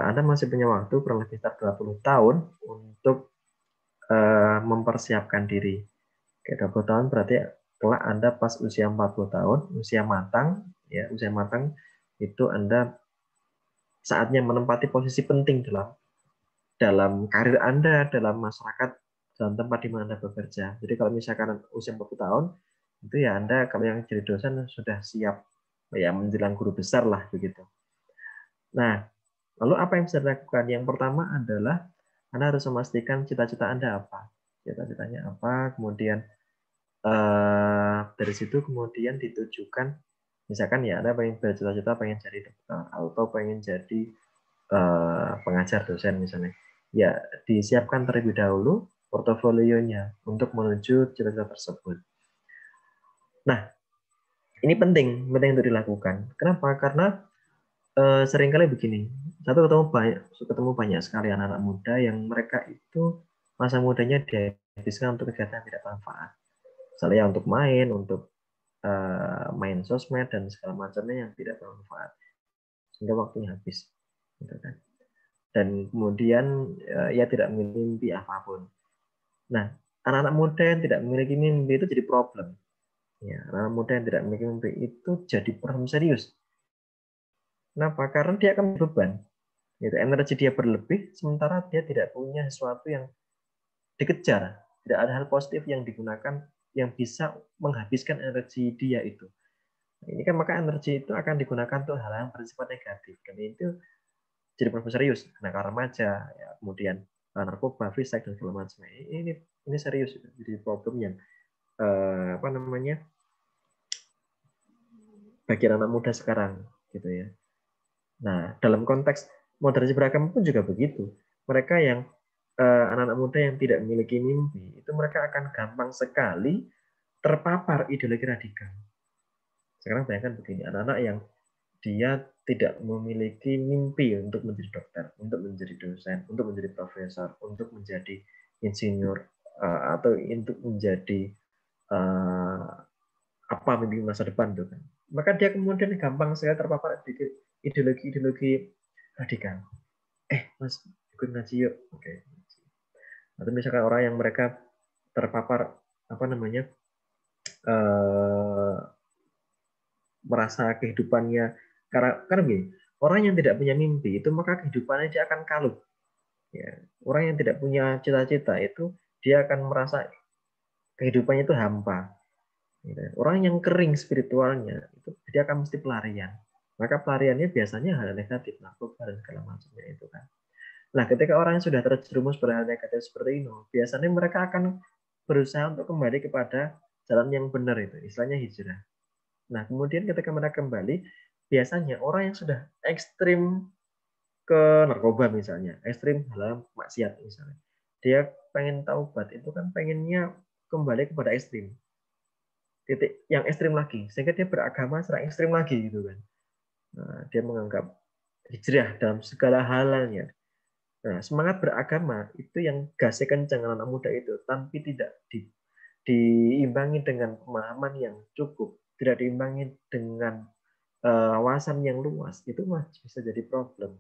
E: Anda masih punya waktu kurang lebih sekitar 20 tahun untuk mempersiapkan diri. Kayak 20 tahun berarti kelak Anda pas usia 40 tahun, usia matang, ya, usia matang itu Anda saatnya menempati posisi penting dalam karir Anda, dalam masyarakat, dalam tempat di mana Anda bekerja. Jadi kalau misalkan usia 40 tahun, itu ya Anda kalau yang jadi dosen sudah siap ya menjelang guru besar lah begitu. Nah, lalu apa yang bisa dilakukan? Yang pertama adalah Anda harus memastikan cita-cita Anda apa. Cita-citanya apa, kemudian dari situ kemudian ditujukan, misalkan ya Anda pengen bercita-cita pengen jadi dokter atau pengen jadi pengajar dosen misalnya. Ya, disiapkan terlebih dahulu portofolionya untuk menuju cita-cita tersebut. Nah, ini penting untuk dilakukan. Kenapa? Karena seringkali begini, ketemu banyak sekali anak-anak muda yang mereka itu masa mudanya dihabiskan untuk kegiatan yang tidak bermanfaat. Misalnya untuk main, untuk main sosmed dan segala macamnya yang tidak bermanfaat, sehingga waktunya habis, gitu kan. Dan kemudian ia tidak memiliki mimpi apapun. Nah, anak-anak muda yang tidak memiliki mimpi itu jadi problem. Ya, anak muda yang tidak memiliki mimpi itu jadi problem serius. Kenapa? Karena dia akan beban. Gitu. Energi dia berlebih, sementara dia tidak punya sesuatu yang dikejar. Tidak ada hal positif yang digunakan yang bisa menghabiskan energi dia itu. Nah, ini kan maka energi itu akan digunakan untuk hal-hal yang bersifat negatif. Dan itu jadi problem serius. Anak remaja, ya, kemudian narkoba, free sex dan segala macam. Ini serius. Jadi problem yang apa namanya? Bagi anak muda sekarang, gitu ya. Nah, dalam konteks moderasi beragama pun juga begitu. Mereka yang anak-anak muda yang tidak memiliki mimpi, itu mereka akan gampang sekali terpapar ideologi radikal. Sekarang bayangkan begini, anak-anak yang dia tidak memiliki mimpi untuk menjadi dokter, untuk menjadi dosen, untuk menjadi profesor, untuk menjadi insinyur, atau untuk menjadi apa mimpi masa depan itu kan. Maka dia kemudian gampang sekali terpapar ideologi radikal. Mas, ikut ngaji yuk. Oke. Atau misalkan orang yang mereka terpapar apa namanya merasa kehidupannya karena begini, orang yang tidak punya mimpi itu maka kehidupannya dia akan kalut. Ya. Orang yang tidak punya cita-cita itu dia akan merasa kehidupannya itu hampa. Orang yang kering spiritualnya itu dia akan mesti pelarian. Maka pelariannya biasanya hal negatif, narkoba dan segala macamnya itu kan. Nah, ketika orang yang sudah terjerumus pada hal negatif seperti ini, biasanya mereka akan berusaha untuk kembali kepada jalan yang benar itu, istilahnya hijrah. Nah, kemudian ketika mereka kembali, biasanya orang yang sudah ekstrim ke narkoba misalnya, ekstrim dalam maksiat misalnya, dia pengen taubat itu kan pengennya kembali kepada ekstrim. Titik yang ekstrim lagi, sehingga dia beragama secara ekstrim lagi gitu kan. Nah, dia menganggap hijrah dalam segala halnya. Nah, semangat beragama itu yang gasnya kencang anak muda itu, tapi tidak diimbangi dengan pemahaman yang cukup, tidak diimbangi dengan wawasan yang luas, itu masih bisa jadi problem,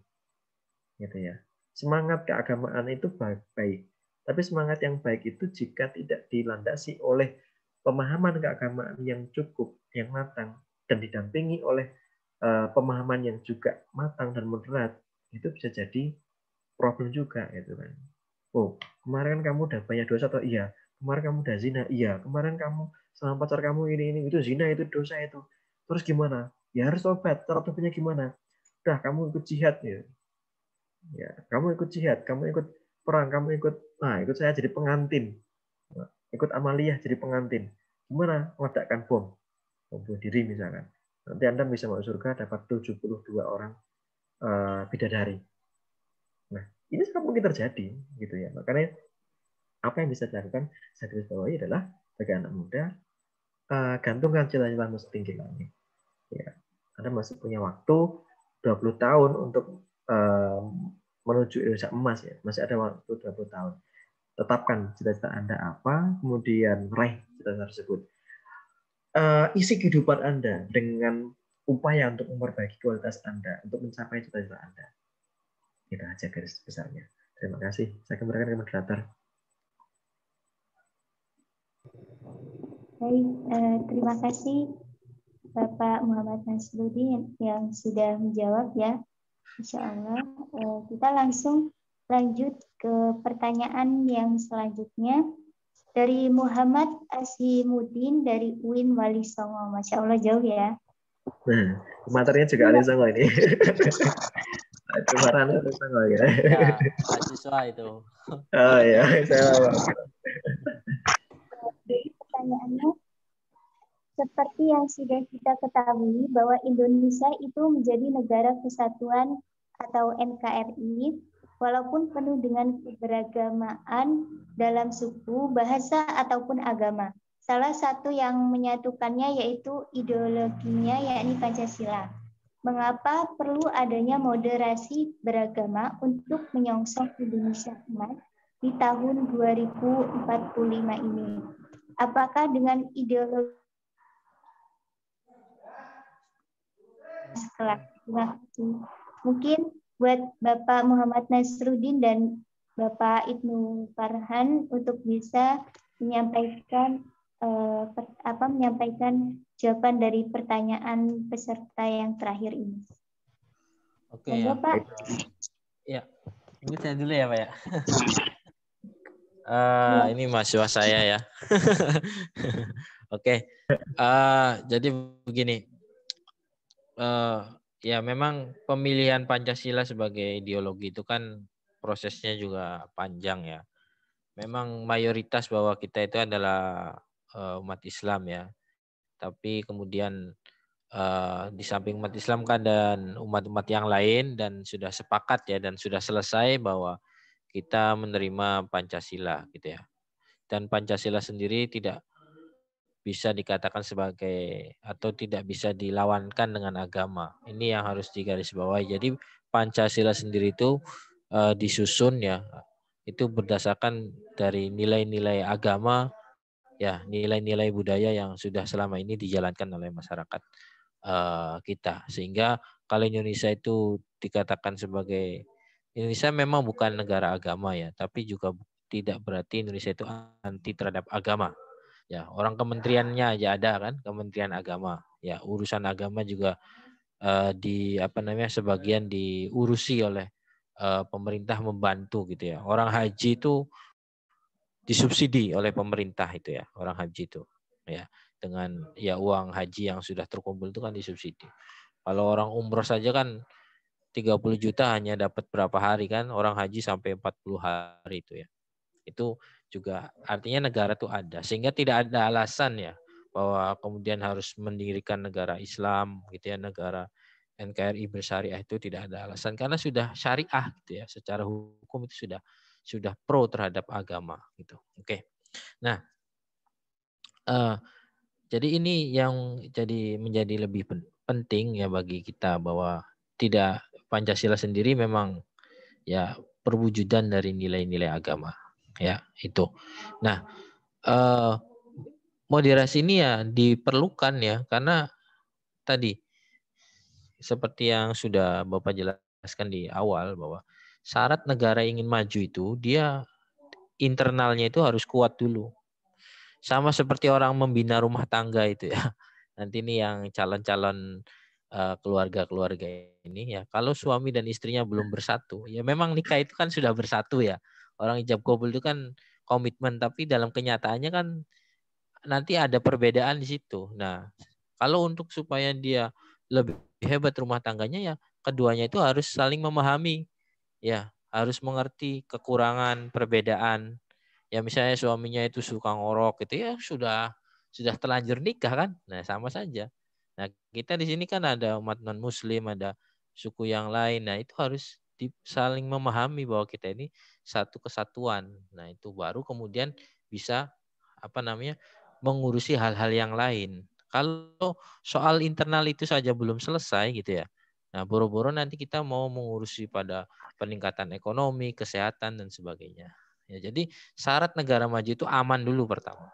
E: gitu ya. Semangat keagamaan itu baik, tapi semangat yang baik itu jika tidak dilandasi oleh pemahaman keagamaan yang cukup, yang matang, dan didampingi oleh pemahaman yang juga matang dan moderat, itu bisa jadi problem juga, gitu kan. Oh, kemarin kamu udah banyak dosa atau iya? Kemarin kamu udah zina, iya. Kemarin kamu sama pacar kamu ini itu zina, itu dosa itu. Terus gimana? Ya harus tobat. Cara tobatnya gimana? Udah, kamu ikut jihad ya. Ya, kamu ikut jihad, kamu ikut perang, kamu ikut ikut saya jadi pengantin. Ikut amaliyah jadi pengantin. Gimana? Meledakkan bom bunuh diri misalkan. Nanti Anda bisa masuk surga dapat 72 orang bidadari. Nah, ini sangat mungkin terjadi gitu ya. Makanya apa yang bisa dilakukan saya garis bawahi adalah bagi anak muda gantungkan cita-citamu setinggi langit. Ya, Anda masih punya waktu 20 tahun untuk menuju Indonesia emas ya. Masih ada waktu 20 tahun. Tetapkan cita-cita Anda apa, kemudian raih cita-cita tersebut. Isi kehidupan Anda dengan upaya untuk memperbaiki kualitas Anda, untuk mencapai cita-cita Anda. Itu aja garis besarnya. Terima kasih. Saya kembalikan ke moderator.
C: Baik, terima kasih Bapak Muhammad Nasruddin yang sudah menjawab ya. Insya Allah. Kita langsung lanjut ke pertanyaan yang selanjutnya dari Muhammad Asimuddin dari UIN Wali Songo. Masya Allah jauh ya.
E: Nah, materinya juga Ali Songo ini. Kemarin Ali Songo ya.
B: Ya, mahasiswa itu.
E: Oh ya, saya
C: Jadi pertanyaannya, seperti yang sudah kita ketahui bahwa Indonesia itu menjadi negara kesatuan atau NKRI, walaupun penuh dengan keberagamaan dalam suku, bahasa, ataupun agama. Salah satu yang menyatukannya yaitu ideologinya, yakni Pancasila. Mengapa perlu adanya moderasi beragama untuk menyongsong Indonesia emas di tahun 2045 ini? Apakah dengan ideologi setelah mungkin buat Bapak Muhammad Nasruddin dan Bapak Ibnu Farhan untuk bisa menyampaikan menyampaikan jawaban dari pertanyaan peserta yang terakhir ini.
B: Oke
C: Monggo,
B: ya.
C: Pak.
B: Ya, ini saya dulu ya Pak ya.
C: Ya.
B: Ini mahasiswa saya ya. Oke. Jadi begini. Ya memang pemilihan Pancasila sebagai ideologi itu kan prosesnya juga panjang ya. Memang mayoritas bahwa kita itu adalah umat Islam ya. Tapi kemudian di samping umat Islam kan dan umat-umat yang lain dan sudah sepakat ya dan sudah selesai bahwa kita menerima Pancasila gitu ya. Dan Pancasila sendiri tidak bisa dikatakan sebagai atau tidak bisa dilawankan dengan agama. Ini yang harus digarisbawahi. Jadi Pancasila sendiri itu disusun ya itu berdasarkan dari nilai-nilai agama ya, nilai-nilai budaya yang sudah selama ini dijalankan oleh masyarakat kita. Sehingga kalau Indonesia itu dikatakan sebagai Indonesia memang bukan negara agama ya, tapi juga tidak berarti Indonesia itu anti terhadap agama. Ya, orang kementeriannya aja ada kan, Kementerian Agama. Ya, urusan agama juga sebagian diurusi oleh pemerintah membantu gitu ya. Orang haji itu disubsidi oleh pemerintah itu ya, orang haji itu. Ya, dengan ya uang haji yang sudah terkumpul itu kan disubsidi. Kalau orang umroh saja kan 30 juta hanya dapat berapa hari kan, orang haji sampai 40 hari itu ya. Itu juga artinya negara itu ada. Sehingga tidak ada alasan ya bahwa kemudian harus mendirikan negara Islam gitu ya, negara NKRI bersyariah itu tidak ada alasan karena sudah syariah gitu ya. Secara hukum itu sudah pro terhadap agama gitu. Oke. Nah, jadi ini yang menjadi lebih penting ya bagi kita bahwa tidak Pancasila sendiri memang ya perwujudan dari nilai-nilai agama ya itu. Nah, moderasi ini ya diperlukan ya karena tadi seperti yang sudah Bapak jelaskan di awal bahwa syarat negara ingin maju itu dia internalnya itu harus kuat dulu. Sama seperti orang membina rumah tangga itu ya. Nanti ini yang calon-calon keluarga-keluarga ini ya. Kalau suami dan istrinya belum bersatu, ya memang nikah itu kan sudah bersatu ya. Orang ijab kabul itu kan komitmen, tapi dalam kenyataannya kan nanti ada perbedaan di situ. Nah, kalau untuk supaya dia lebih hebat rumah tangganya ya, keduanya itu harus saling memahami, ya harus mengerti kekurangan, perbedaan. Ya misalnya suaminya itu suka ngorok gitu ya sudah terlanjur nikah kan. Nah, sama saja. Nah, kita di sini kan ada umat non muslim, ada suku yang lain. Nah, itu harus saling memahami bahwa kita ini satu kesatuan. Nah, itu baru kemudian bisa mengurusi hal-hal yang lain. Kalau soal internal itu saja belum selesai gitu ya. Nah, boro-boro nanti kita mau mengurusi pada peningkatan ekonomi, kesehatan dan sebagainya. Ya, jadi syarat negara maju itu aman dulu pertama.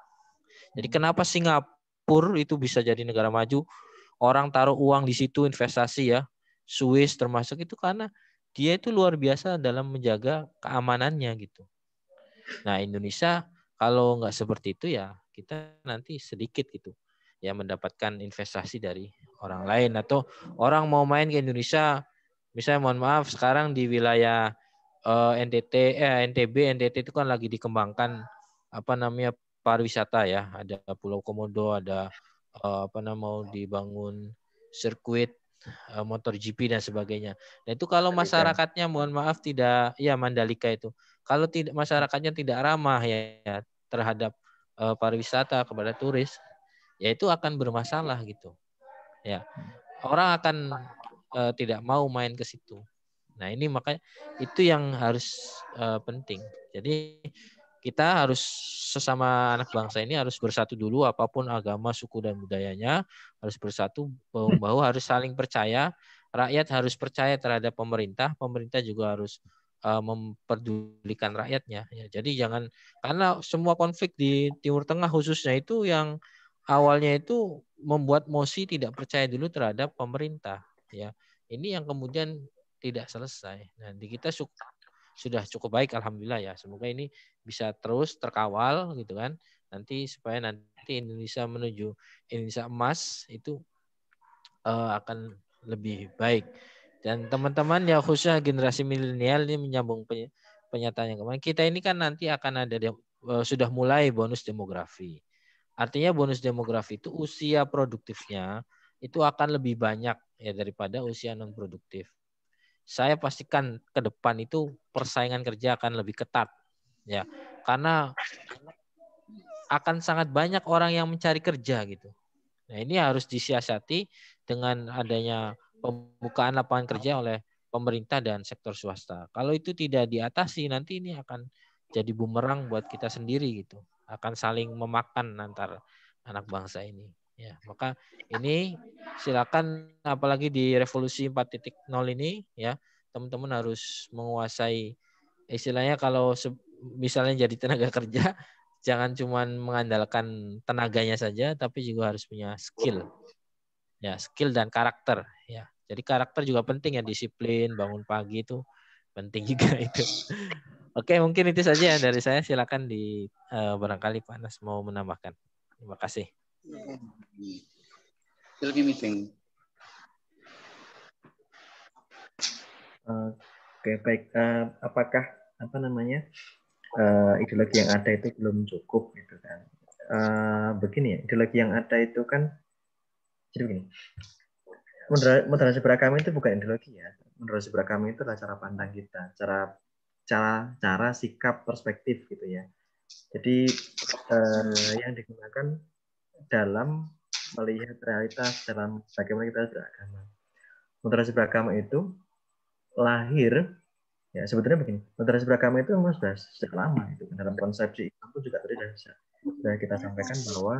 B: Jadi kenapa Singapura itu bisa jadi negara maju? Orang taruh uang di situ investasi ya. Swiss termasuk itu karena dia itu luar biasa dalam menjaga keamanannya gitu. Nah, Indonesia kalau nggak seperti itu ya kita nanti sedikit gitu ya mendapatkan investasi dari orang lain atau orang mau main ke Indonesia misalnya mohon maaf sekarang di wilayah NTB itu kan lagi dikembangkan pariwisata ya, ada Pulau Komodo, ada mau dibangun sirkuit motor GP dan sebagainya. Nah, itu kalau masyarakatnya mohon maaf tidak ya Mandalika itu. Kalau tidak masyarakatnya tidak ramah ya terhadap pariwisata kepada turis, ya itu akan bermasalah gitu. Ya. Orang akan tidak mau main ke situ. Nah, ini makanya itu yang harus penting. Jadi kita harus sesama anak bangsa ini harus bersatu dulu apapun agama, suku dan budayanya, harus bersatu bahu-bahu, harus saling percaya, rakyat harus percaya terhadap pemerintah, pemerintah juga harus memperdulikan rakyatnya ya. Jadi jangan karena semua konflik di Timur Tengah khususnya itu yang awalnya itu membuat Mosi tidak percaya dulu terhadap pemerintah ya. Ini yang kemudian tidak selesai. Nah, di kita sudah cukup baik, alhamdulillah ya. Semoga ini bisa terus terkawal gitu kan. Nanti supaya nanti Indonesia menuju Indonesia emas itu akan lebih baik. Dan teman-teman ya khususnya generasi milenial ini menyambung pernyataan yang kemarin. Kita ini kan nanti akan ada sudah mulai bonus demografi. Artinya bonus demografi itu usia produktifnya itu akan lebih banyak ya daripada usia non produktif. Saya pastikan ke depan itu persaingan kerja akan lebih ketat ya. Karena akan sangat banyak orang yang mencari kerja gitu. Nah, ini harus disiasati dengan adanya pembukaan lapangan kerja oleh pemerintah dan sektor swasta. Kalau itu tidak diatasi, nanti ini akan jadi bumerang buat kita sendiri gitu. Akan saling memakan antar anak bangsa ini. Ya, maka ini silakan apalagi di revolusi 4.0 ini ya, teman-teman harus menguasai istilahnya kalau misalnya jadi tenaga kerja jangan cuma mengandalkan tenaganya saja, tapi juga harus punya skill. Ya, skill dan karakter. Ya, jadi karakter juga penting ya, disiplin, bangun pagi itu penting juga itu. Oke, mungkin itu saja dari saya. Silakan barangkali Pak Anas mau menambahkan. Terima kasih.
G: Still give me thing.
E: Oke, baik. Apakah ideologi yang ada itu belum cukup gitu kan? Begini ya, ideologi yang ada itu kan jadi begini. Moderasi beragama itu bukan ideologi ya. Moderasi beragama itu adalah cara pandang kita, cara sikap, perspektif gitu ya. Jadi yang digunakan dalam melihat realitas dalam bagaimana kita beragama. Moderasi beragama itu lahir ya sebetulnya begini. Moderasi beragama itu memang sudah sejak lama itu dalam konsepsi Islam itu juga tadi sudah kita sampaikan bahwa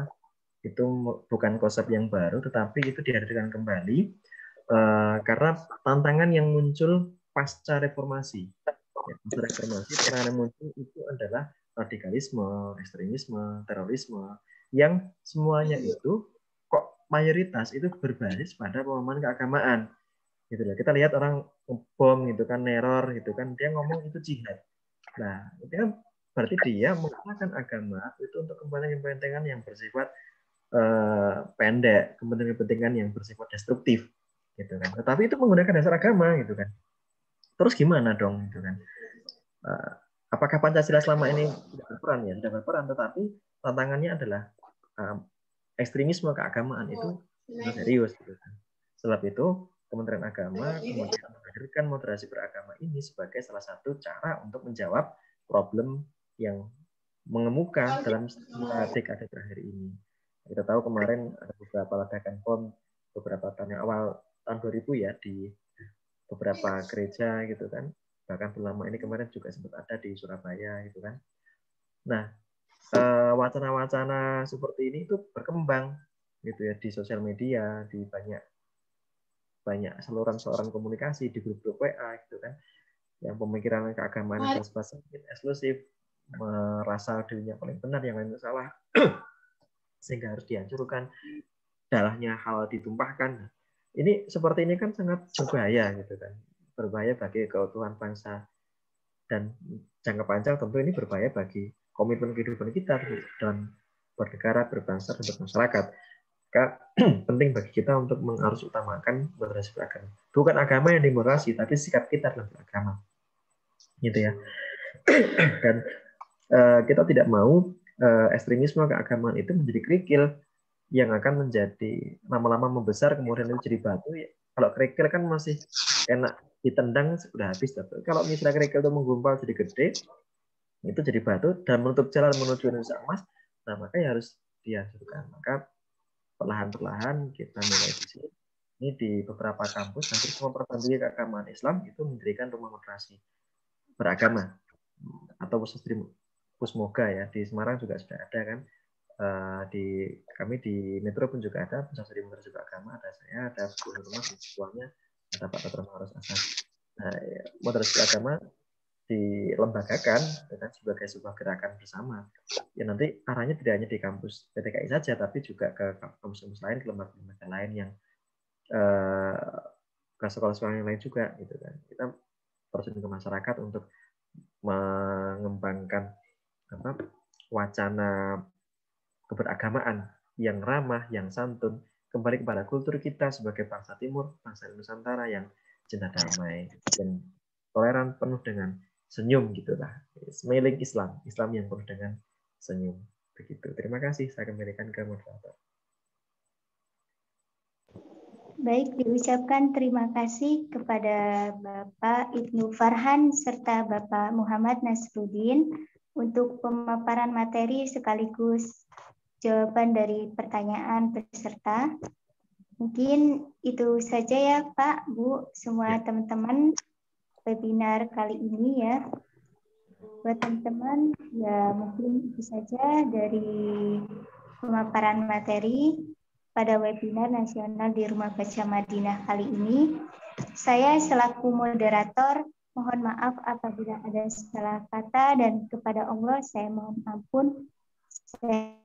E: itu bukan konsep yang baru, tetapi itu dihadirkan kembali karena tantangan yang muncul pasca reformasi. Ya, pasca reformasi, tantangan yang muncul itu adalah radikalisme, ekstremisme, terorisme, yang semuanya itu kok mayoritas itu berbasis pada pemahaman keagamaan. Gitu loh. Kita lihat orang bom gitu kan, neror gitu kan, dia ngomong itu jihad. Nah, itu kan berarti dia menggunakan agama itu untuk kepentingan yang bersifat pendek, kepentingan yang bersifat destruktif gitu kan. Tetapi itu menggunakan dasar agama gitu kan. Terus gimana dong gitu kan? Apakah Pancasila selama ini tidak berperan ya? Tidak berperan, tetapi tantangannya adalah ekstremisme keagamaan itu serius gitu kan. Sebab itu Kementerian Agama kemudian menghadirkan moderasi beragama ini sebagai salah satu cara untuk menjawab problem yang mengemuka dalam dekade terakhir ini. Kita tahu kemarin ada beberapa ledakan bom beberapa tahun yang awal tahun 2000 ya di beberapa gereja gitu kan. Bahkan lama ini kemarin juga sempat ada di Surabaya gitu kan. Nah, wacana-wacana seperti ini itu berkembang gitu ya di sosial media, di banyak saluran komunikasi, di grup-grup WA gitu kan. Yang pemikiran keagamaan yang bersifat eksklusif, merasa dirinya paling benar, yang lain salah. Sehingga harus dihancurkan, darahnya halal ditumpahkan. Ini seperti ini kan sangat berbahaya gitu kan, berbahaya bagi keutuhan bangsa dan jangka panjang tentu ini berbahaya bagi komitmen kehidupan kita dalam bernegara, berbangsa, dan bermasyarakat. Maka penting bagi kita untuk harus utamakan moderasi beragama. Bukan agama yang demokrasi, tapi sikap kita dalam beragama, gitu ya. Dan kita tidak mau ekstremisme keagamaan itu menjadi kerikil yang akan menjadi lama-lama membesar kemudian itu jadi batu. Kalau kerikil kan masih enak ditendang sudah habis. Kalau misalnya kerikil itu menggumpal jadi gede, itu jadi batu dan menutup jalan menuju Indonesia emas, nah makanya harus dihancurkan. Maka perlahan-perlahan kita mulai di sini. Ini di beberapa kampus hampir semua perguruan tinggi keagamaan Islam itu mendirikan rumah moderasi beragama atau Pusmoga ya. Di Semarang juga sudah ada kan. Kami di Metro pun juga ada pusat studi moderasi beragama, ada saya, ada Bu Nurma, ketuanya, ada Pak Dr. Maurus Asad. Nah, moderasi beragama dilembagakan dengan sebagai sebuah gerakan bersama. Ya nanti arahnya tidak hanya di kampus PTKI saja, tapi juga ke kampus-kampus lain, ke lembaga-lembaga lain yang ke sekolah-sekolah yang lain juga, gitu kan. Kita terjun ke masyarakat untuk mengembangkan wacana keberagamaan yang ramah, yang santun, kembali kepada kultur kita sebagai bangsa Timur, bangsa Nusantara yang cinta damai dan toleran, penuh dengan senyum gitulah. Smiling Islam, Islam yang penuh dengan senyum. Begitu. Terima kasih. Saya kembalikan ke moderator.
C: Baik, diucapkan terima kasih kepada Bapak Ibnu Farhan serta Bapak Muhammad Nasruddin untuk pemaparan materi sekaligus jawaban dari pertanyaan peserta. Mungkin itu saja ya Pak, Bu, semua teman-teman webinar kali ini ya. Buat teman-teman, ya mungkin itu saja dari pemaparan materi pada webinar nasional di Rumah Baca Madinah kali ini. Saya selaku moderator mohon maaf apabila ada salah kata dan kepada Allah saya mohon ampun. Saya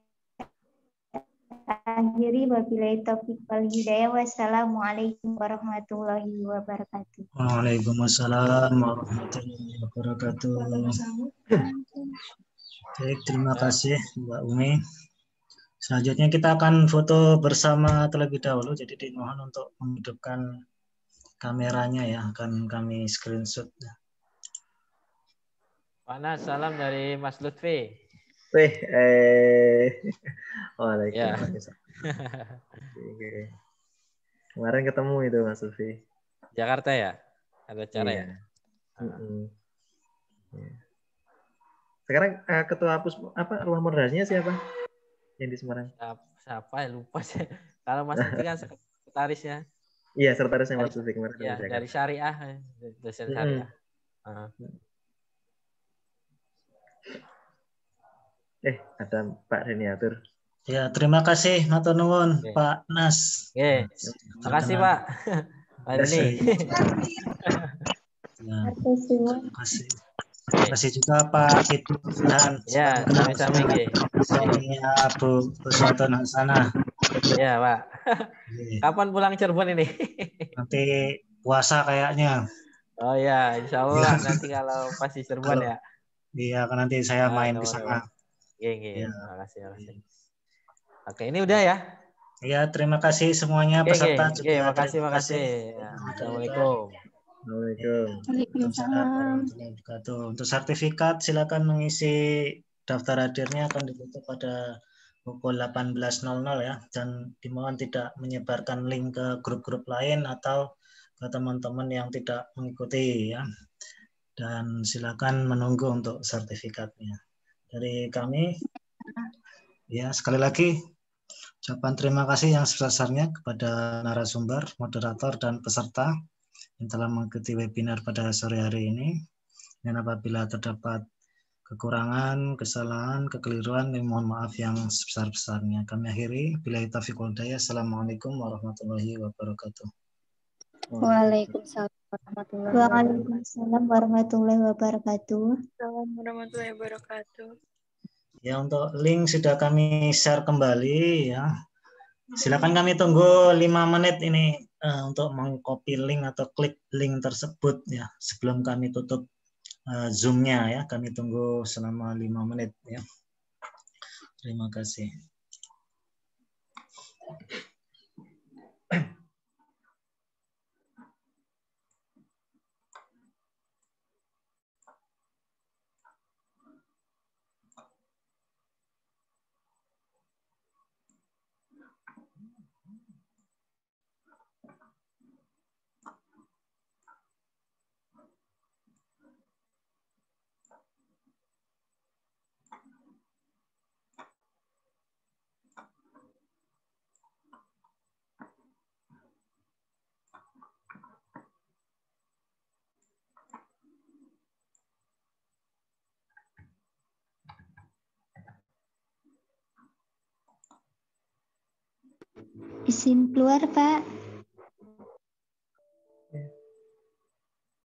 C: akhiri wabillahi taufiq wal hidayah. Wassalamualaikum warahmatullahi wabarakatuh.
G: Waalaikumsalam warahmatullahi wabarakatuh. Baik, terima kasih Mbak Umi. Selanjutnya kita akan foto bersama terlebih dahulu, jadi dimohon untuk menghidupkan kameranya ya, akan kami screenshot.
B: Pak Nas, salam dari Mas Lutfi.
E: Waalaikumsalam. Kemarin ketemu itu Mas Lutfi.
B: Jakarta ya? Ada cara ya?
E: Sekarang ketua ruang moderasinya siapa? Yang di Semarang?
B: Siapa ya, lupa sih. Kalau Mas Lutfi kan sekretarisnya.
E: Iya, sekretarisnya Mas Lutfi kemarin.
B: Ya, dari syariah, dosen syariah.
E: Ada Pak Reniatur.
G: Ya, terima kasih matur nuwun Pak Nas.
B: Oke. Terima kasih Pak. Pak Reni.
G: Terima kasih. Terima kasih juga Pak Ibnu Farhan.
B: Ya, sami-sami.
G: Suaminya Bu Uswatun Hasanah.
B: Ya, Pak. Kapan pulang Cirebon ini?
G: Nanti puasa kayaknya.
B: Oh ya, insya Allah nanti kalau pas di Cirebon ya.
G: Iya, kan nanti saya main ke sana.
B: Iya. Terima kasih. Oke, ini udah ya?
G: Iya, terima kasih semuanya peserta juga.
B: Terima kasih. Assalamualaikum.
C: Waalaikumsalam.
G: Untuk sertifikat silakan mengisi daftar hadirnya akan ditutup pada pukul 18.00 ya, dan dimohon tidak menyebarkan link ke grup-grup lain atau ke teman-teman yang tidak mengikuti ya. Dan silakan menunggu untuk sertifikatnya. Dari kami ya, sekali lagi ucapan terima kasih yang sebesar-besarnya kepada narasumber, moderator dan peserta yang telah mengikuti webinar pada sore hari ini. Dan apabila terdapat kekurangan, kesalahan, kekeliruan, mohon maaf yang sebesar-besarnya. Kami akhiri. Billahi taufiq wal hidayah. Assalamualaikum warahmatullahi wabarakatuh.
D: Waalaikumsalam
C: warahmatullahi wabarakatuh.
G: Ya, untuk link sudah kami share kembali ya. Silakan kami tunggu 5 menit ini untuk mengcopy link atau klik link tersebut ya sebelum kami tutup Zoom-nya ya. Kami tunggu selama 5 menit ya. Terima kasih.
C: Izin keluar, Pak.